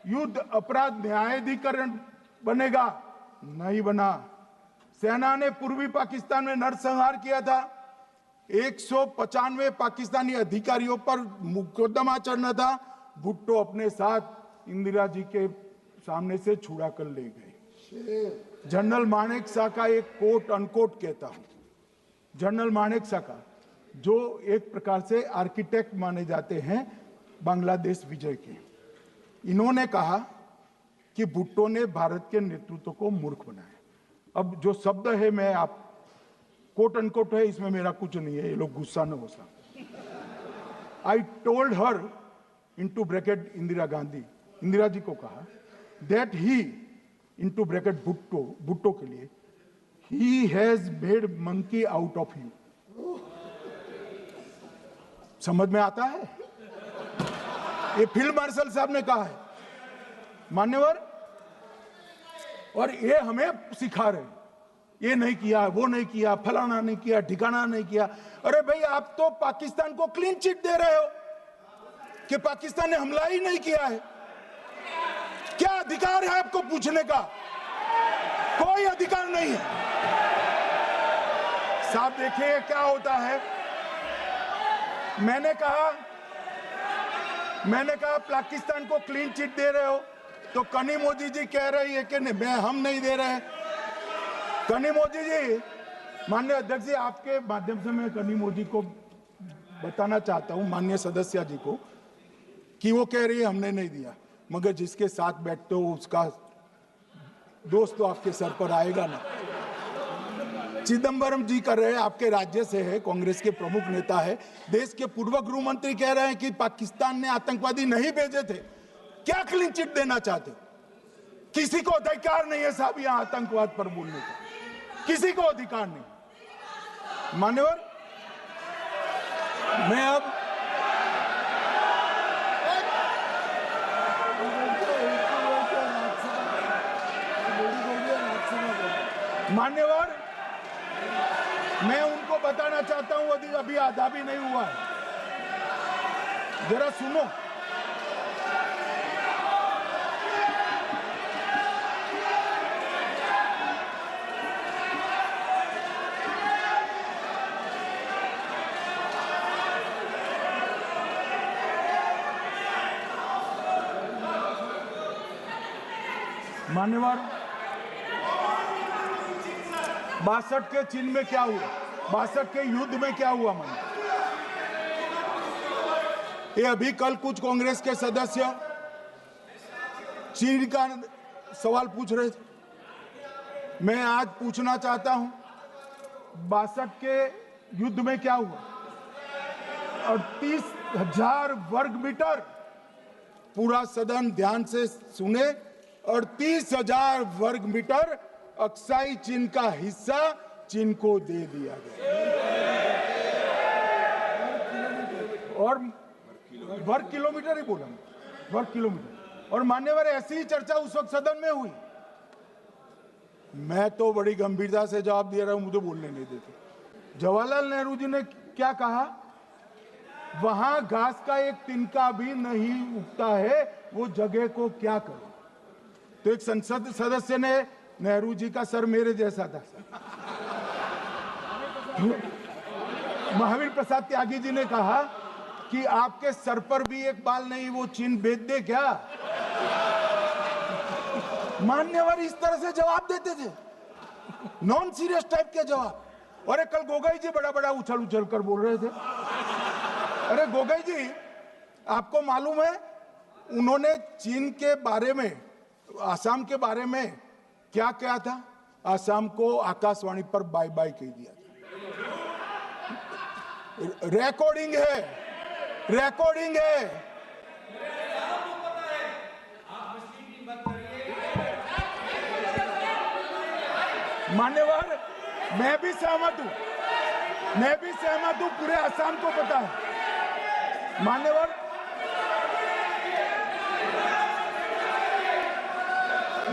युद्ध अपराध न्यायाधिकरण बनेगा, नहीं बना। सेना ने पूर्वी पाकिस्तान में नरसंहार किया था। 195 पाकिस्तानी अधिकारियों पर मुकदमा चढ़ना था। भुट्टो अपने साथ इंदिरा जी के सामने से छुड़ा कर ले गए। जनरल मानेक शॉ का एक कोट अनकोट कहता हूं, जनरल मानेक शॉ का, जो एक प्रकार से आर्किटेक्ट माने जाते हैं बांग्लादेश विजय के, इन्होंने कहा कि भुट्टो ने भारत के नेतृत्व को मूर्ख बनाया। अब जो शब्द है, मैं आप कोट अनकोट है, इसमें मेरा कुछ नहीं है, ये लोग गुस्सा न हो सकते। I told her into bracket Indira Gandhi, Indira ji को कहा, that he into bracket Bhutto के लिए, he has made monkey out of you. समझ में आता है? ये फील्ड मार्शल साहब ने कहा है मान्यवर, और ये हमें सिखा रहे हैं, ये नहीं किया, वो नहीं किया, फलाना नहीं किया, ठिकाना नहीं किया। अरे भाई, आप तो पाकिस्तान को क्लीन चिट दे रहे हो कि पाकिस्तान ने हमला ही नहीं किया है। क्या अधिकार है आपको पूछने का? कोई अधिकार नहीं है साहब। देखिए क्या होता है, मैंने कहा पाकिस्तान को क्लीन चिट दे रहे हो, तो कनी मोदी जी कह रही है कि हम नहीं दे रहे। कनी मोदी जी, माननीय अध्यक्ष जी, आपके माध्यम से मैं कनी मोदी को बताना चाहता हूं, माननीय सदस्य जी को, कि वो कह रही है हमने नहीं दिया, मगर जिसके साथ बैठते हो उसका दोस्त तो आपके सर पर आएगा ना। चिदंबरम जी कर रहे हैं, आपके राज्य से है, कांग्रेस के प्रमुख नेता है, देश के पूर्व गृह मंत्री कह रहे हैं कि पाकिस्तान ने आतंकवादी नहीं भेजे थे। क्या क्लीन चिट देना चाहते? किसी को अधिकार नहीं है साहब यहां आतंकवाद पर बोलने का, किसी को अधिकार नहीं। मान्यवर, मैं अब मान्यवर, मैं उनको बताना चाहता हूं, अभी आधा भी नहीं हुआ है, जरा सुनो। मान्यवर, 62 के चिन्ह में क्या हुआ, 62 के युद्ध में क्या हुआ? ये अभी कल कुछ कांग्रेस के सदस्य चीन का सवाल पूछ रहे थे, मैं आज पूछना चाहता हूं 62 के युद्ध में क्या हुआ? 38,000 वर्ग मीटर, पूरा सदन ध्यान से सुने, 38,000 वर्ग मीटर अक्साई चीन का हिस्सा चीन को दे दिया गया। और वर्ग किलोमीटर ही बोला, वर्ग किलोमीटर। और मान्यवर, ऐसी ही चर्चा उस वक्त सदन में हुई, मैं तो बड़ी गंभीरता से जवाब दे रहा हूं, मुझे बोलने नहीं देते। जवाहरलाल नेहरू जी ने क्या कहा? वहां घास का एक तिनका भी नहीं उगता है, वो जगह को क्या करे। तो एक संसद सदस्य ने, नेहरू जी का सर मेरे जैसा था, महावीर प्रसाद त्यागी जी ने कहा कि आपके सर पर भी एक बाल नहीं, वो चीन बेच दे क्या? मान्यवर इस तरह से जवाब देते थे, नॉन सीरियस टाइप के जवाब। और कल गोगोई जी बड़ा बड़ा उछल उछल कर बोल रहे थे। अरे गोगोई जी, आपको मालूम है उन्होंने चीन के बारे में, आसाम के बारे में क्या कहा था? आसाम को आकाशवाणी पर बाय बाय कह दिया था। रिकॉर्डिंग है, रिकॉर्डिंग है। मान्यवर, मैं भी सहमत हूं, पूरे आसाम को पता है। मान्यवर,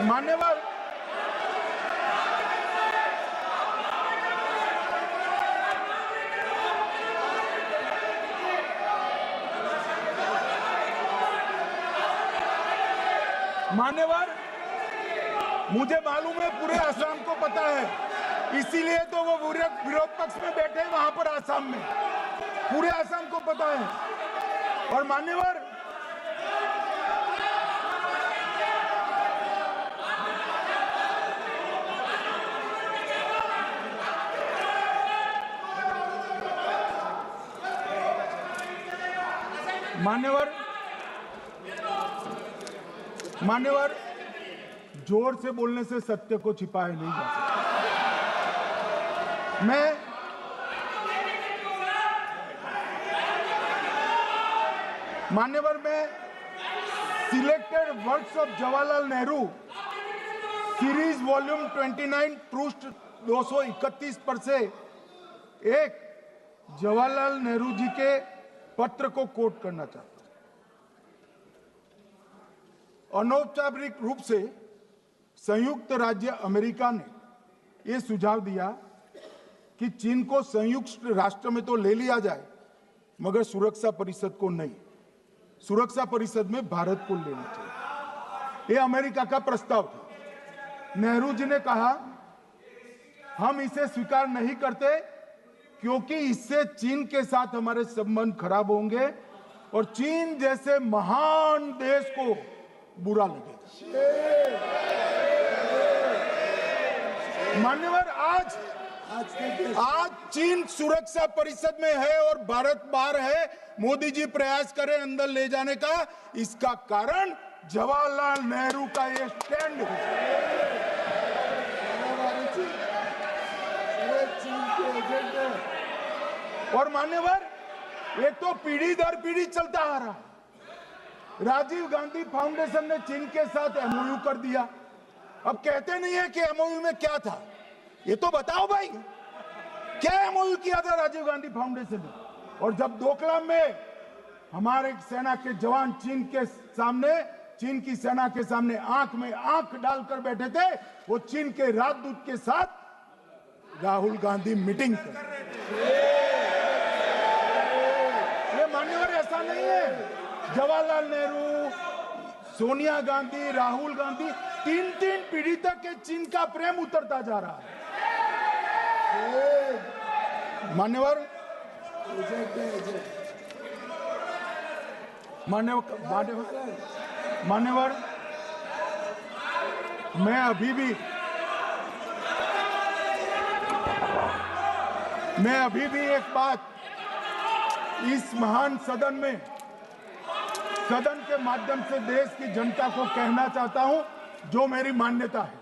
मान्यवर, मान्यवर, मुझे मालूम है पूरे आसाम को पता है, इसीलिए तो वो विरोध पक्ष में बैठे हैं वहां पर आसाम में, पूरे आसाम को पता है। और मान्यवर, मान्यवर, जोर से बोलने से सत्य को छिपाया नहीं जा सकता। मान्यवर, मैं selected works of Jawaharlal Nehru series volume 29 पृष्ठ 231 पर से एक जवाहरलाल नेहरू जी के पत्र को कोट करना चाहता हूं। अनौपचारिक रूप से संयुक्त राज्य अमेरिका ने यह सुझाव दिया कि चीन को संयुक्त राष्ट्र में तो ले लिया जाए, मगर सुरक्षा परिषद को नहीं। सुरक्षा परिषद में भारत को लेना चाहिए। यह अमेरिका का प्रस्ताव था। नेहरू जी ने कहा, हम इसे स्वीकार नहीं करते क्योंकि इससे चीन के साथ हमारे संबंध खराब होंगे और चीन जैसे महान देश को बुरा लगेगा। मान्यवर, आज चीन सुरक्षा परिषद में है और भारत बाहर है। मोदी जी प्रयास करें अंदर ले जाने का। इसका कारण जवाहरलाल नेहरू का ये स्टैंड है। और मान्यवर, ये तो पीढ़ी दर पीढ़ी चलता आ रहा है। राजीव गांधी फाउंडेशन ने चीन के साथ एमओयू कर दिया। अब कहते नहीं है कि एमओयू में क्या था, ये तो बताओ भाई, क्या एमओयू किया था राजीव गांधी फाउंडेशन ने? और जब डोकलाम में हमारे सेना के जवान चीन की सेना के सामने आंख में आंख डालकर बैठे थे, वो चीन के राजदूत के साथ राहुल गांधी मीटिंग कर। ये मान्यवर ऐसा नहीं है। जवाहरलाल नेहरू, सोनिया गांधी, राहुल गांधी, तीन पीढ़ी तक के चीन का प्रेम उतरता जा रहा है। मान्यवर, मैं अभी भी एक बात इस महान सदन के माध्यम से देश की जनता को कहना चाहता हूं, जो मेरी मान्यता है।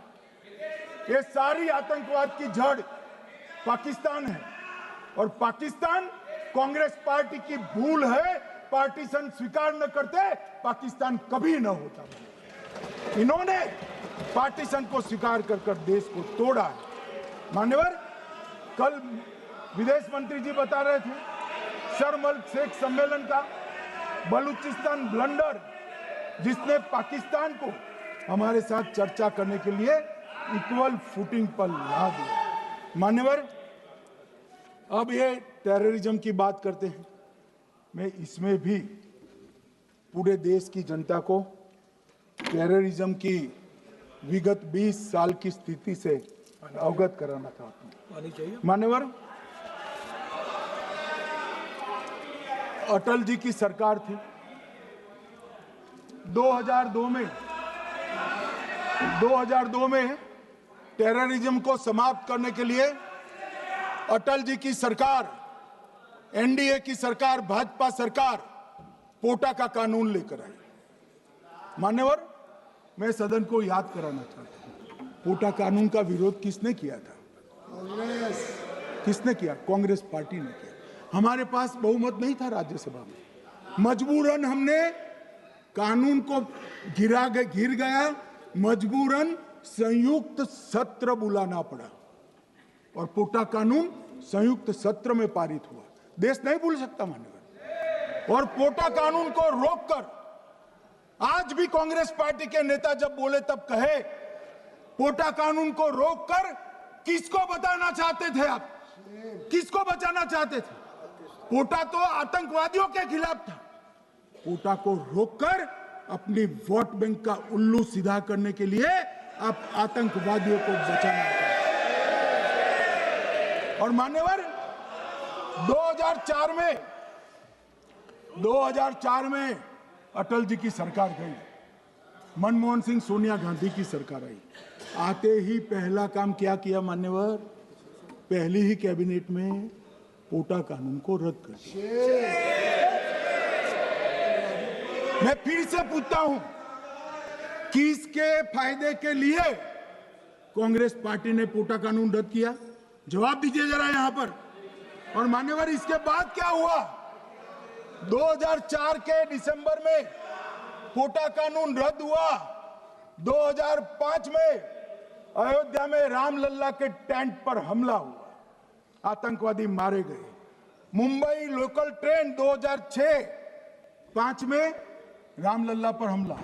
ये सारी आतंकवाद की जड़ पाकिस्तान है और पाकिस्तान कांग्रेस पार्टी की भूल है। पार्टीशन स्वीकार न करते, पाकिस्तान कभी न होता। इन्होंने पार्टीशन को स्वीकार कर देश को तोड़ा है। मान्यवर, कल विदेश मंत्री जी बता रहे थे शर्म अल शेख सम्मेलन का बलूचिस्तान ब्लंडर, जिसने पाकिस्तान को हमारे साथ चर्चा करने के लिए इक्वल फुटिंग पर ला दिया। मान्यवर, अब ये टेररिज्म की बात करते हैं। मैं इसमें भी पूरे देश की जनता को टेररिज्म की विगत 20 साल की स्थिति से अवगत कराना चाहता हूं। मान्यवर, अटल जी की सरकार थी। 2002 में टेररिज्म को समाप्त करने के लिए अटल जी की सरकार, एनडीए की सरकार, भाजपा सरकार पोटा का कानून लेकर आई। मान्यवर, मैं सदन को याद कराना चाहता हूं, पोटा कानून का विरोध किसने किया था? किसने किया? कांग्रेस पार्टी ने किया। हमारे पास बहुमत नहीं था राज्यसभा में। मजबूरन हमने कानून को घिर गया, मजबूरन संयुक्त सत्र बुलाना पड़ा और पोटा कानून संयुक्त सत्र में पारित हुआ। देश नहीं भूल सकता मान्यवर। और पोटा कानून को रोककर आज भी कांग्रेस पार्टी के नेता जब बोले तब कहे, पोटा कानून को रोककर किसको बताना चाहते थे आप? किसको बचाना चाहते थे? पोटा तो आतंकवादियों के खिलाफ था। पोटा को रोककर अपनी वोट बैंक का उल्लू सीधा करने के लिए आप आतंकवादियों को बचाना चाहते। और मान्यवर, 2004 में अटल जी की सरकार गई, मनमोहन सिंह, सोनिया गांधी की सरकार आई। आते ही पहला काम क्या किया मान्यवर? पहली ही कैबिनेट में पोटा कानून को रद्द कर दिया। मैं फिर से पूछता हूं, किसके फायदे के लिए कांग्रेस पार्टी ने पोटा कानून रद्द किया? जवाब दीजिए जरा यहां पर। और मान्यवर, इसके बाद क्या हुआ? 2004 के दिसंबर में पोटा कानून रद्द हुआ। 2005 में अयोध्या में रामलल्ला के टेंट पर हमला हुआ, आतंकवादी मारे गए। मुंबई लोकल ट्रेन 2006, 5 में रामलला पर हमला,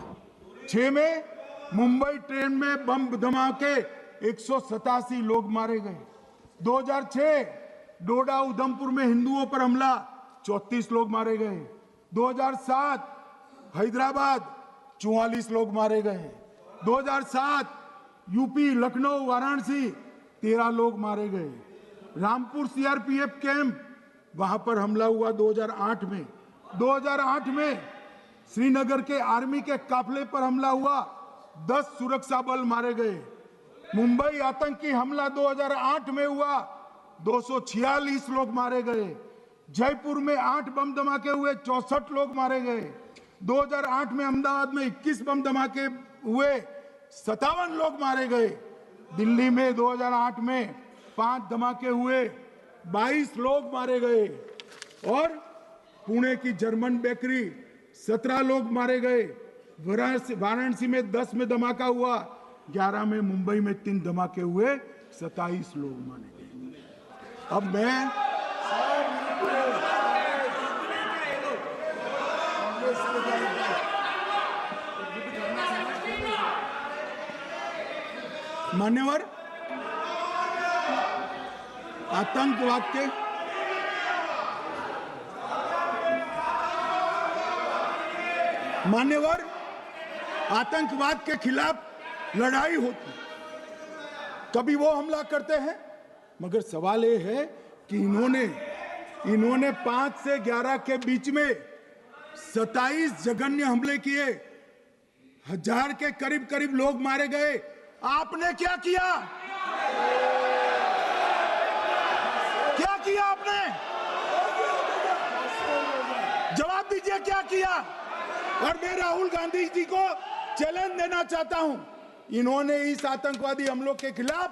6 में मुंबई ट्रेन में बम धमाके 187 लोग मारे गए। 2006 डोडा उधमपुर में हिंदुओं पर हमला, 34 लोग मारे गए। 2007 हैदराबाद 44 लोग मारे गए। 2007 यूपी लखनऊ वाराणसी 13 लोग मारे गए। रामपुर सीआरपीएफ कैंप वहां पर हमला हुआ 2008 में। 2008 में श्रीनगर के आर्मी के काफिले पर हमला हुआ, 10 सुरक्षा बल मारे गए। मुंबई आतंकी हमला 2008 में हुआ, 246 लोग मारे गए। जयपुर में 8 बम धमाके हुए, 64 लोग मारे गए। 2008 में अहमदाबाद में 21 बम धमाके हुए, 57 लोग मारे गए। दिल्ली में 2008 में 5 धमाके हुए, 22 लोग मारे गए। और पुणे की जर्मन बेकरी 17 लोग मारे गए। वाराणसी में 10 में धमाका हुआ, 11 में मुंबई में 3 धमाके हुए, 27 लोग मारे गए। अब मैं मान्यवर आतंकवाद के खिलाफ लड़ाई होती, कभी वो हमला करते हैं, मगर सवाल ये है कि इन्होंने 5 से 11 के बीच में 27 जघन्य हमले किए, 1000 के करीब लोग मारे गए। आपने क्या किया? क्या किया आपने? जवाब दीजिए, क्या किया? और मैं राहुल गांधी जी को चैलेंज देना चाहता हूं, इन्होंने इस आतंकवादी हमलों के खिलाफ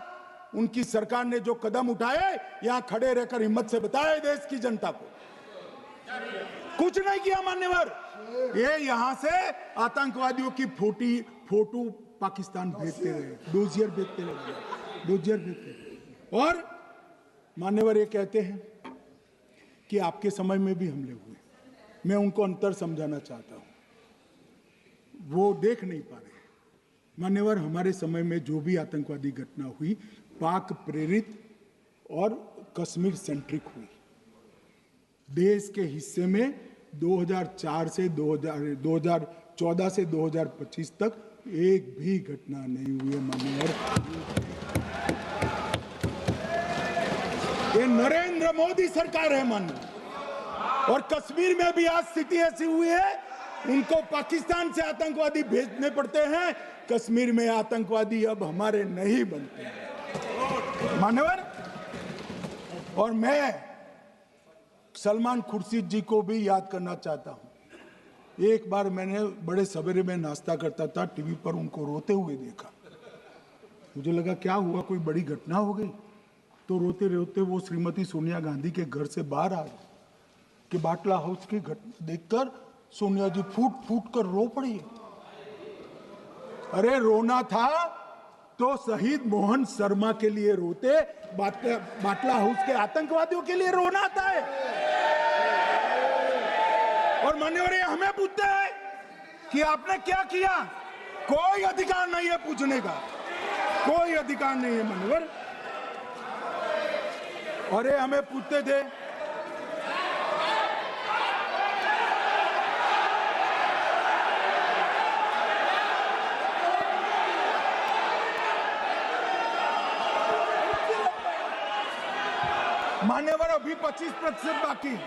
उनकी सरकार ने जो कदम उठाए, यहां खड़े रहकर हिम्मत से बताए देश की जनता को। कुछ नहीं किया मान्यवर। ये यहां से आतंकवादियों की फोटो पाकिस्तान भेजते रहे, डोजियर भेजते रहे। और मान्यवर ये कहते हैं कि आपके समय में भी हमले हुए। मैं उनको अंतर समझाना चाहता हूं, वो देख नहीं पा रहे। मान्यवर, हमारे समय में जो भी आतंकवादी घटना हुई, पाक प्रेरित और कश्मीर सेंट्रिक हुई। देश के हिस्से में 2014 से 2025 तक एक भी घटना नहीं हुई है मान्यवर। ये नरेंद्र मोदी सरकार है मान्यवर। और कश्मीर में भी आज स्थिति ऐसी हुई है, उनको पाकिस्तान से आतंकवादी भेजने पड़ते हैं। कश्मीर में आतंकवादी अब हमारे नहीं बनते हैं मान्यवर। और मैं सलमान खुर्शीद जी को भी याद करना चाहता हूं। एक बार मैंने बड़े सवेरे में नाश्ता करता था, टीवी पर उनको रोते हुए देखा। मुझे लगा क्या हुआ, कोई बड़ी घटना हो गई। तो रोते रोते वो श्रीमती सोनिया गांधी के घर से बाहर आ गए कि बाटला हाउस की घटना देखकर सोनिया जी फूट फूट कर रो पड़ी। अरे रोना था तो शहीद मोहन शर्मा के लिए रोते, बाटला हाउस के आतंकवादियों के लिए रोना आता है। और मान्यवर ये हमें पूछते हैं कि आपने क्या किया। कोई अधिकार नहीं है पूछने का, कोई अधिकार नहीं है मान्यवर। और ये हमें पूछते थे मान्यवर, अभी 25% बाकी।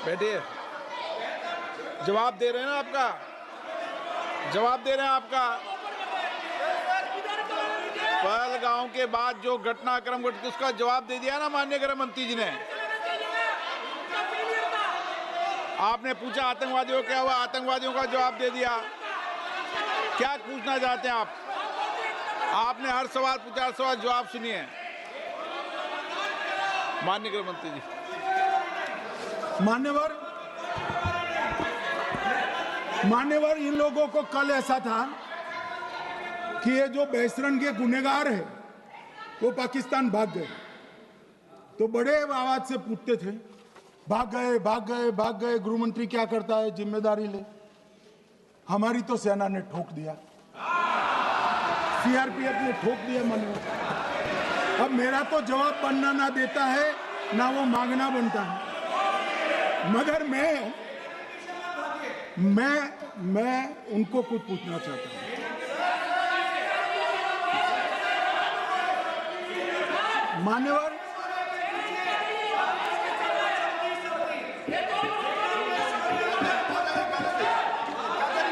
बैठिए, जवाब दे रहे हैं ना आपका, जवाब दे रहे हैं आपका। पहलगांव के बाद जो घटनाक्रम घटित, उसका जवाब दे दिया ना माननीय गृह मंत्री जी ने। आपने पूछा आतंकवादियों क्या हुआ, आतंकवादियों का जवाब दे दिया। क्या पूछना चाहते हैं आप? आपने हर सवाल पूछा, हर सवाल जवाब सुनिए। माननीय गृह मंत्री जी। मान्यवर, इन लोगों को कल ऐसा था कि ये जो बेसरन के गुनहगार है वो पाकिस्तान भाग गए, तो बड़े आवाज से पूछते थे भाग गए भाग गए भाग गए, गृहमंत्री क्या करता है, जिम्मेदारी ले। हमारी तो सेना ने ठोक दिया, सीआरपीएफ ने ठोक दिया। मान्यवर, अब मेरा तो जवाब बनना ना देता है ना वो मांगना बनता है, मगर मैं उनको कुछ पूछना चाहता हूं। मान्यवर,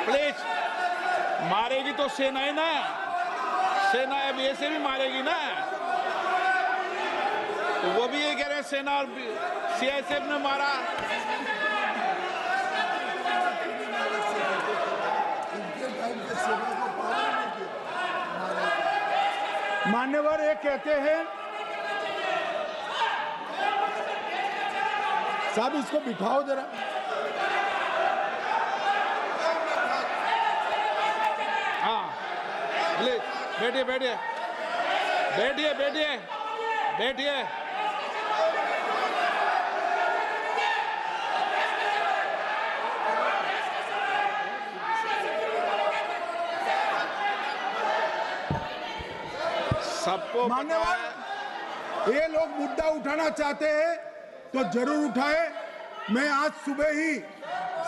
प्लीज, मारेगी तो सेना है ना, सेना अब ऐसे भी मारेगी ना, तो वो भी ये कह रहे हैं सेना और सीआईएसएफ ने मारा। मान्यवर, ये कहते हैं साहब इसको बिठाओ जरा। हाँ प्लीज बैठिए बैठिए बैठिए बैठिए बैठिए। सबको मान्यवर, ये लोग मुद्दा उठाना चाहते हैं तो जरूर उठाए। मैं आज सुबह ही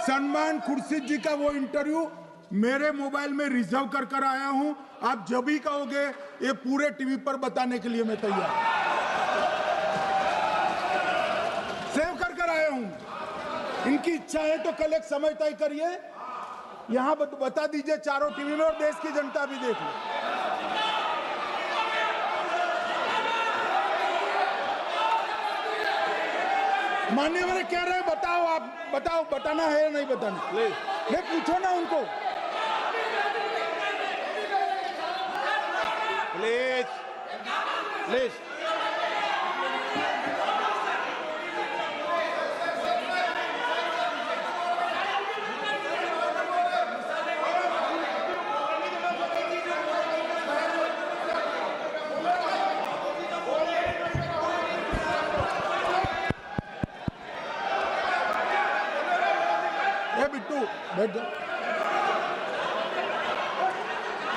सलमान खुर्शीद जी का वो इंटरव्यू मेरे मोबाइल में रिजर्व कर आया हूं। आप जब भी कहोगे ये पूरे टीवी पर बताने के लिए मैं तैयार हूं। सेव कर आया हूं। इनकी इच्छा है तो कल एक समय तय करिए, यहां बता दीजिए चारों टीवी में, और देश की जनता भी देख ले। मान्यवर कह रहे हैं बताओ, आप बताओ, बताना है या नहीं बताना, ये पूछो ना उनको। Please please. बिट्टू बैठ जा।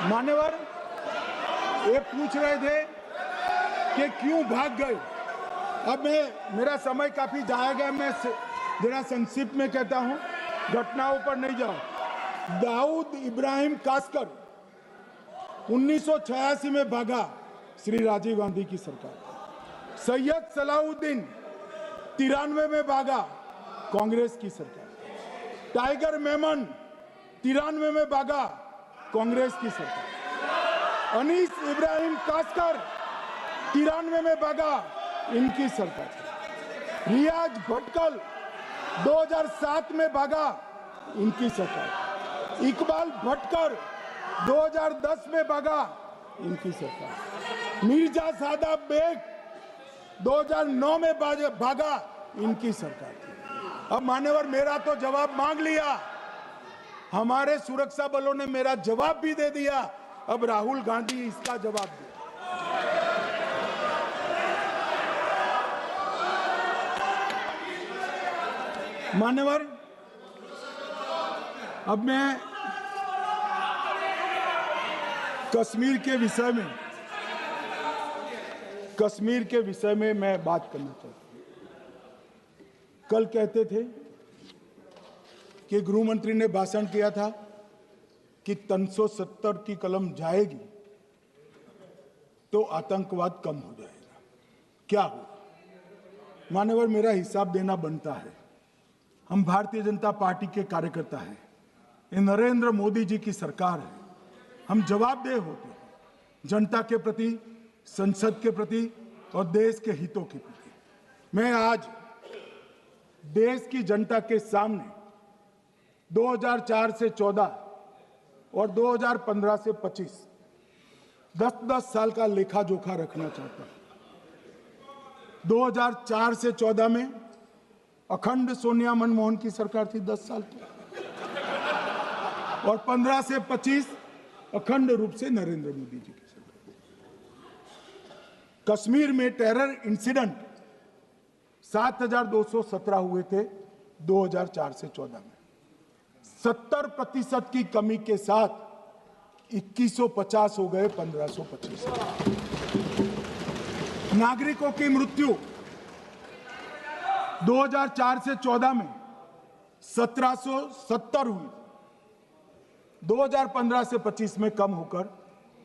मान्यवर, ये पूछ रहे थे कि क्यों भाग गए। अब मेरा समय काफी जाएगा, मैं जरा संक्षिप्त में कहता हूं, घटनाओं पर नहीं जाऊं। दाऊद इब्राहिम कासकर 1986 में भागा, श्री राजीव गांधी की सरकार। सैयद सलाउद्दीन 93 में भागा, कांग्रेस की सरकार। टाइगर मेमन 93 में भागा, कांग्रेस की सरकार। अनीस इब्राहिम कासकर 93 में भागा, इनकी सरकार। रियाज भटकल 2007 में भागा, इनकी सरकार। इकबाल भटकर 2010 में भागा, इनकी सरकार। मिर्जा सादाब बेग 2009 में भागा, इनकी सरकार। अब मान्यवर, मेरा तो जवाब मांग लिया, हमारे सुरक्षा बलों ने मेरा जवाब भी दे दिया, अब राहुल गांधी इसका जवाब दे। मान्यवर, अब मैं कश्मीर के विषय में मैं बात करना चाहता हूं। कल कहते थे कि गृह मंत्री ने भाषण किया था कि 370 की कलम जाएगी तो आतंकवाद कम हो जाएगा। क्या हुआ? मान्यवर, मेरा हिसाब देना बनता है। हम भारतीय जनता पार्टी के कार्यकर्ता हैं, ये नरेंद्र मोदी जी की सरकार है, हम जवाबदेह होते हैं जनता के प्रति, संसद के प्रति और देश के हितों के प्रति। मैं आज देश की जनता के सामने 2004 से 14 और 2015 से 25 10-10 साल का लेखा जोखा रखना चाहता हूं। 2004 से 14 में अखंड सोनिया मनमोहन की सरकार थी 10 साल की, और 15 से 25 अखंड रूप से नरेंद्र मोदी जी की सरकार। कश्मीर में टेरर इंसिडेंट 7,217 हुए थे 2004 से 14 में। 70% की कमी के साथ 2150 हो गए 1525। नागरिकों की मृत्यु 2004 से 14 में 1770 हुई, 2015 से 25 में कम होकर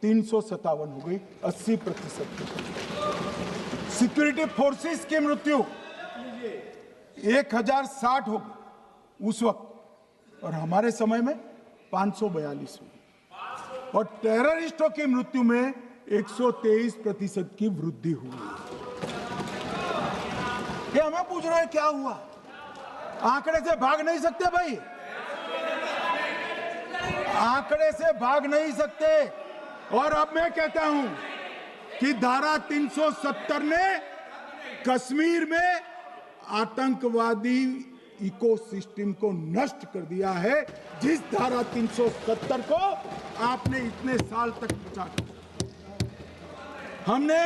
357 हो गई, 80%। सिक्योरिटी फोर्सेस की मृत्यु 1060 हो गई उस वक्त, और हमारे समय में 542 हुई, और टेररिस्टों की मृत्यु में 123% की वृद्धि हुई। ये हमें पूछ रहे हैं क्या हुआ? आंकड़े से भाग नहीं सकते भाई, आंकड़े से भाग नहीं सकते। और अब मैं कहता हूं कि धारा 370 ने कश्मीर में आतंकवादी इकोसिस्टम को नष्ट कर दिया है, जिस धारा 370 को आपने इतने साल तक बचा कर। हमने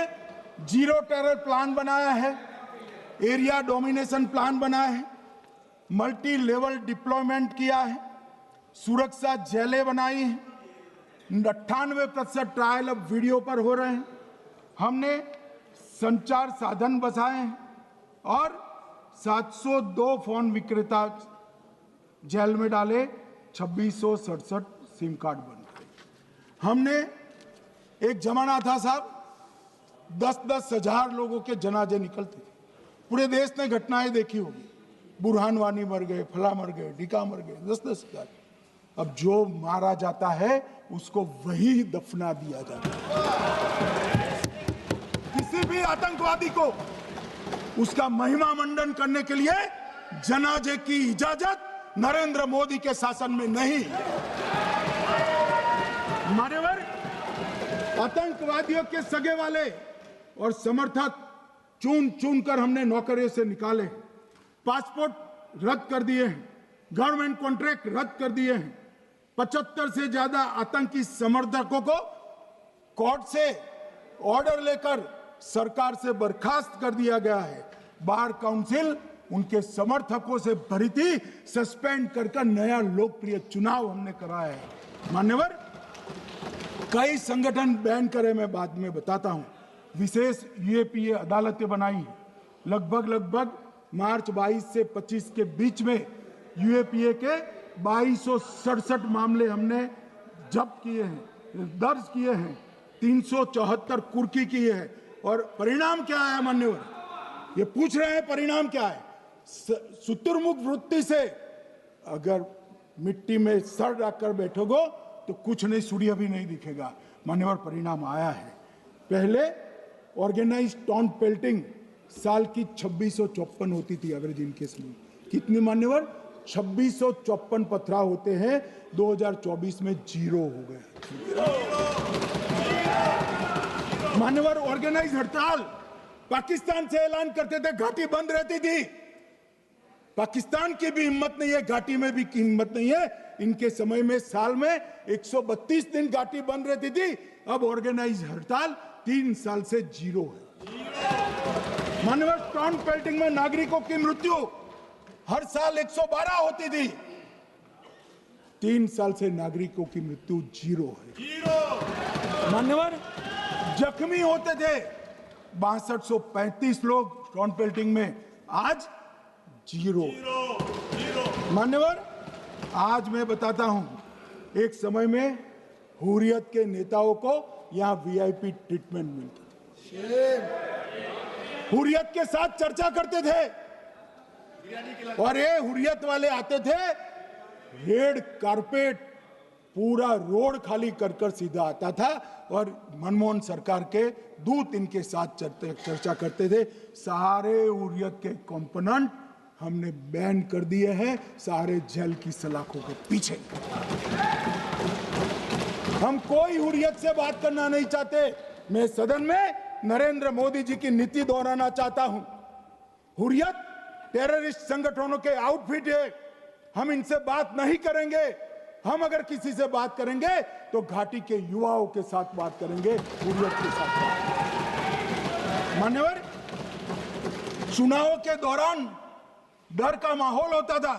जीरो टेरर प्लान बनाया है, एरिया डोमिनेशन प्लान बनाया है, मल्टी लेवल डिप्लॉयमेंट किया है, सुरक्षा जेलें बनाई हैं, 98% ट्रायल अब वीडियो पर हो रहे हैं। हमने संचार साधन बसाए हैं और 702 फोन विक्रेता जेल में डाले, 2667 सिम कार्ड बन गए। हमने, एक जमाना था साहब 10-10 हजार लोगों के जनाजे निकलते थे, पूरे देश ने घटनाएं देखी होगी, बुरहान वानी मर गए, फला मर गए, ढिका मर गए, 10-10 हजार। अब जो मारा जाता है उसको वही दफना दिया जाता है। किसी भी आतंकवादी को उसका महिमा मंडन करने के लिए जनाजे की इजाजत नरेंद्र मोदी के शासन में नहीं। मान्यवर, आतंकवादियों के सगे वाले और समर्थक चुन चुन कर हमने नौकरियों से निकाले, पासपोर्ट रद्द कर दिए हैं, गवर्नमेंट कॉन्ट्रैक्ट रद्द कर दिए हैं, 75 से ज्यादा आतंकी समर्थकों को कोर्ट से ऑर्डर लेकर सरकार से बर्खास्त कर दिया गया है। बार काउंसिल उनके समर्थकों से भरी थी, सस्पेंड कर नया लोकप्रिय चुनाव हमने कराया है। मान्यवर, कई संगठन बैन करे, मैं बाद में बताता हूं। विशेष यूएपीए अदालतें बनाई हैं, लगभग मार्च 22 से 25 के बीच में यूएपीए के 2267 मामले हमने जब्त किए हैं, दर्ज किए हैं, 374 कुर्की किए हैं। और परिणाम क्या है मान्यवर? ये पूछ रहे हैं परिणाम क्या है? शुतुरमुख वृत्ति से अगर मिट्टी में सर रखकर बैठोगे तो कुछ नहीं, सूर्य भी नहीं दिखेगा। मान्यवर, परिणाम आया है। पहले ऑर्गेनाइज्ड टाउन पेल्टिंग साल की 2654 होती थी एवरेज इनकेस में। कितनी मान्यवर? 2654 पथराव होते हैं, 2024 में 0 हो गए। मान्यवर, ऑर्गेनाइज हड़ताल पाकिस्तान से ऐलान करते थे, घाटी बंद रहती थी। पाकिस्तान की भी हिम्मत नहीं है, घाटी में भी हिम्मत नहीं है। इनके समय में साल में 132 दिन घाटी बंद रहती थी, अब ऑर्गेनाइज हड़ताल 3 साल से 0 है। मान्यवर, टाउन पेल्टिंग में नागरिकों की मृत्यु हर साल 112 होती थी, 3 साल से नागरिकों की मृत्यु 0 है। मान्यवर, जख्मी होते थे 6235 लोग टाउन पेल्टिंग में, आज 0। मान्यवर, आज मैं बताता हूं, एक समय में हुर्रियत के नेताओं को यहां वीआईपी ट्रीटमेंट मिलती थी, हुर्रियत के साथ चर्चा करते थे, और ये हुर्रियत वाले आते थे, रेड कारपेट पूरा रोड खाली कर सीधा आता था, और मनमोहन सरकार के दूत इनके साथ चर्चा करते थे। सारे हुर्रियत के कंपोनेंट हमने बैन कर दिए हैं, सारे जेल की सलाखों के पीछे। हम कोई हुर्रियत से बात करना नहीं चाहते। मैं सदन में नरेंद्र मोदी जी की नीति दोहराना चाहता हूं। हुर्रियत टेररिस्ट संगठनों के आउटफिट है, हम इनसे बात नहीं करेंगे। हम अगर किसी से बात करेंगे तो घाटी के युवाओं के साथ बात करेंगे, हुर्रियत के साथ बात। मान्यवर, चुनावों के दौरान डर का माहौल होता था,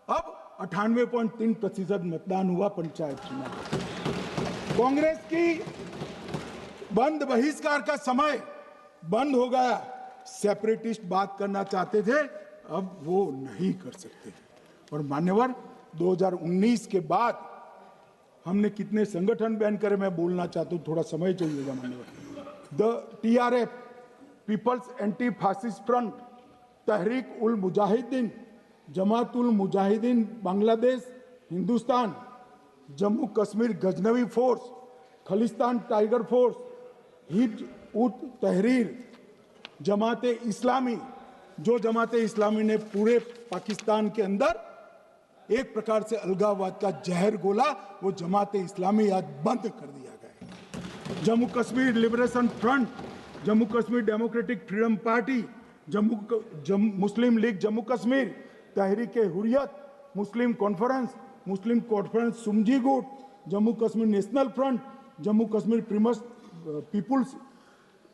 अब 98.3% मतदान हुआ पंचायत चुनाव। कांग्रेस की बंद बहिष्कार का समय बंद हो गया। सेपरेटिस्ट बात करना चाहते थे, अब वो नहीं कर सकते। और मान्यवर, 2019 के बाद हमने कितने संगठन बैन करे, मैं बोलना चाहता हूं, थोड़ा समय चाहिएगा मान्यवर। The TRF, people's anti fascist front, Tehreek ul Mujahideen, Jamaat ul Mujahideen Bangladesh Hindustan, Jammu Kashmir Ghaznavi force, Khalistan tiger force, Hizb ut Tahrir, Jamaat Islami, जो जमात इस्लामी ने पूरे पाकिस्तान के अंदर एक प्रकार से अलगाववाद का जहर घोला, वो जमात इस्लामी आज बंद कर दिया गया। Jammu Kashmir liberation front, Jammu Kashmir democratic freedom party, Muslim league Jammu Kashmir, Tehreek Hurriyat, Muslim conference Sumji गुट, Jammu Kashmir national front, Jammu Kashmir people's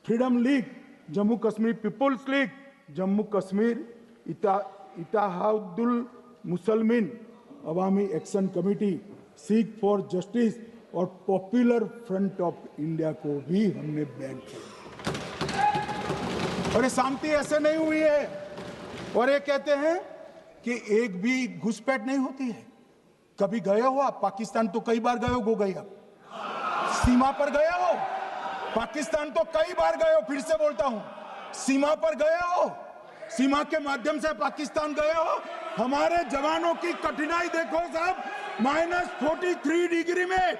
freedom league, Jammu Kashmir people's league, Jammu Kashmir Ittehadul Musalman Awami action committee, Sikh for justice और पॉपुलर फ्रंट ऑफ इंडिया को भी हमने बैन किया। और ये शांति ऐसे नहीं हुई है। और ये कहते हैं कि एक भी घुसपैठ नहीं होती है। कभी गए हो आप पाकिस्तान? तो कई बार गए हो गया, सीमा पर गए हो पाकिस्तान, तो कई बार गए हो। फिर से बोलता हूं, सीमा पर गए हो, सीमा के माध्यम से पाकिस्तान गए हो। हमारे जवानों की कठिनाई देखो साहब, -43 डिग्री में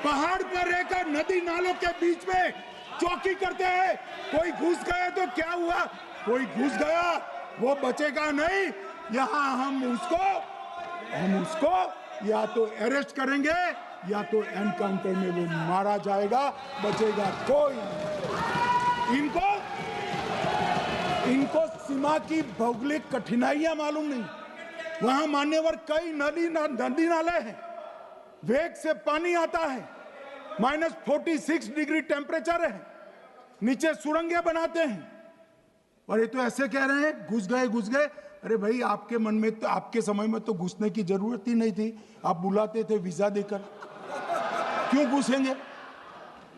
पहाड़ पर रहकर नदी नालों के बीच में चौकी करते हैं। कोई घुस गए तो क्या हुआ? कोई घुस गया, वो बचेगा नहीं। यहां हम उसको या तो अरेस्ट करेंगे या तो एनकाउंटर में वो मारा जाएगा, बचेगा कोई नहीं। इनको सीमा की भौगोलिक कठिनाइयां मालूम नहीं। वहां मान्यवर कई नदी नाले हैं, वेग से पानी आता है, -46 डिग्री टेम्परेचर है, नीचे सुरंगें बनाते हैं। और ये तो ऐसे कह रहे हैं घुस गए। अरे भाई, आपके मन में तो, आपके समय में तो घुसने की जरूरत ही नहीं थी। आप बुलाते थे वीजा देकर, क्यों घुसेंगे?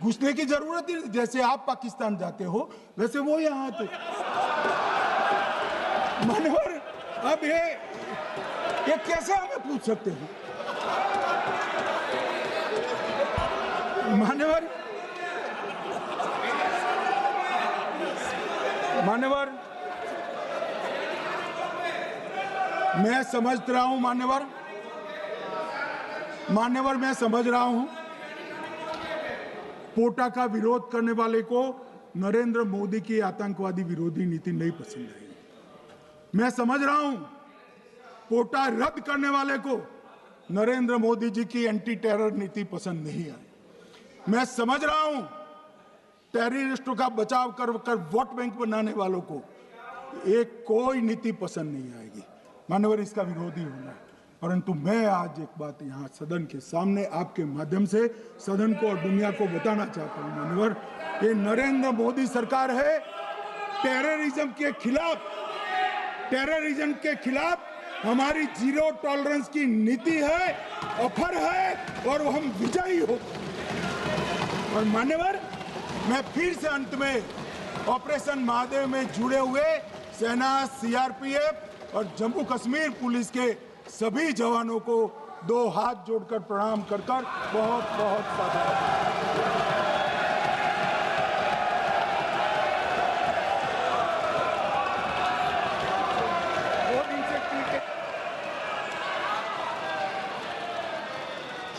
घुसने की जरूरत ही, जैसे आप पाकिस्तान जाते हो वैसे वो यहाँ आते। मान्यवर, अब ये कैसे हमें पूछ सकते हैं? मान्यवर, मैं समझ रहा हूं मान्यवर, मैं समझ रहा हूं पोटा का विरोध करने वाले को नरेंद्र मोदी की आतंकवादी विरोधी नीति नहीं पसंद आई। मैं समझ रहा हूं पोटा रद्द करने वाले को नरेंद्र मोदी जी की एंटी टेरर नीति पसंद नहीं आई। मैं समझ रहा हूं टेररिस्टों का बचाव कर वोट बैंक बनाने वालों को एक कोई नीति पसंद नहीं आएगी। मानवर, इसका विरोधी होना है। परंतु मैं आज एक बात यहाँ सदन के सामने आपके माध्यम से सदन को और दुनिया को बताना चाहता हूँ। मानवर, ये नरेंद्र मोदी सरकार है, टेररिज्म के खिलाफ हमारी जीरो टॉलरेंस की नीति है, ऑफर है, और हम विजयी हो। और मान्यवर, मैं फिर से अंत में ऑपरेशन महादेव में जुड़े हुए सेना, CRPF और जम्मू कश्मीर पुलिस के सभी जवानों को 2 हाथ जोड़कर प्रणाम कर बहुत बहुत साधुवाद।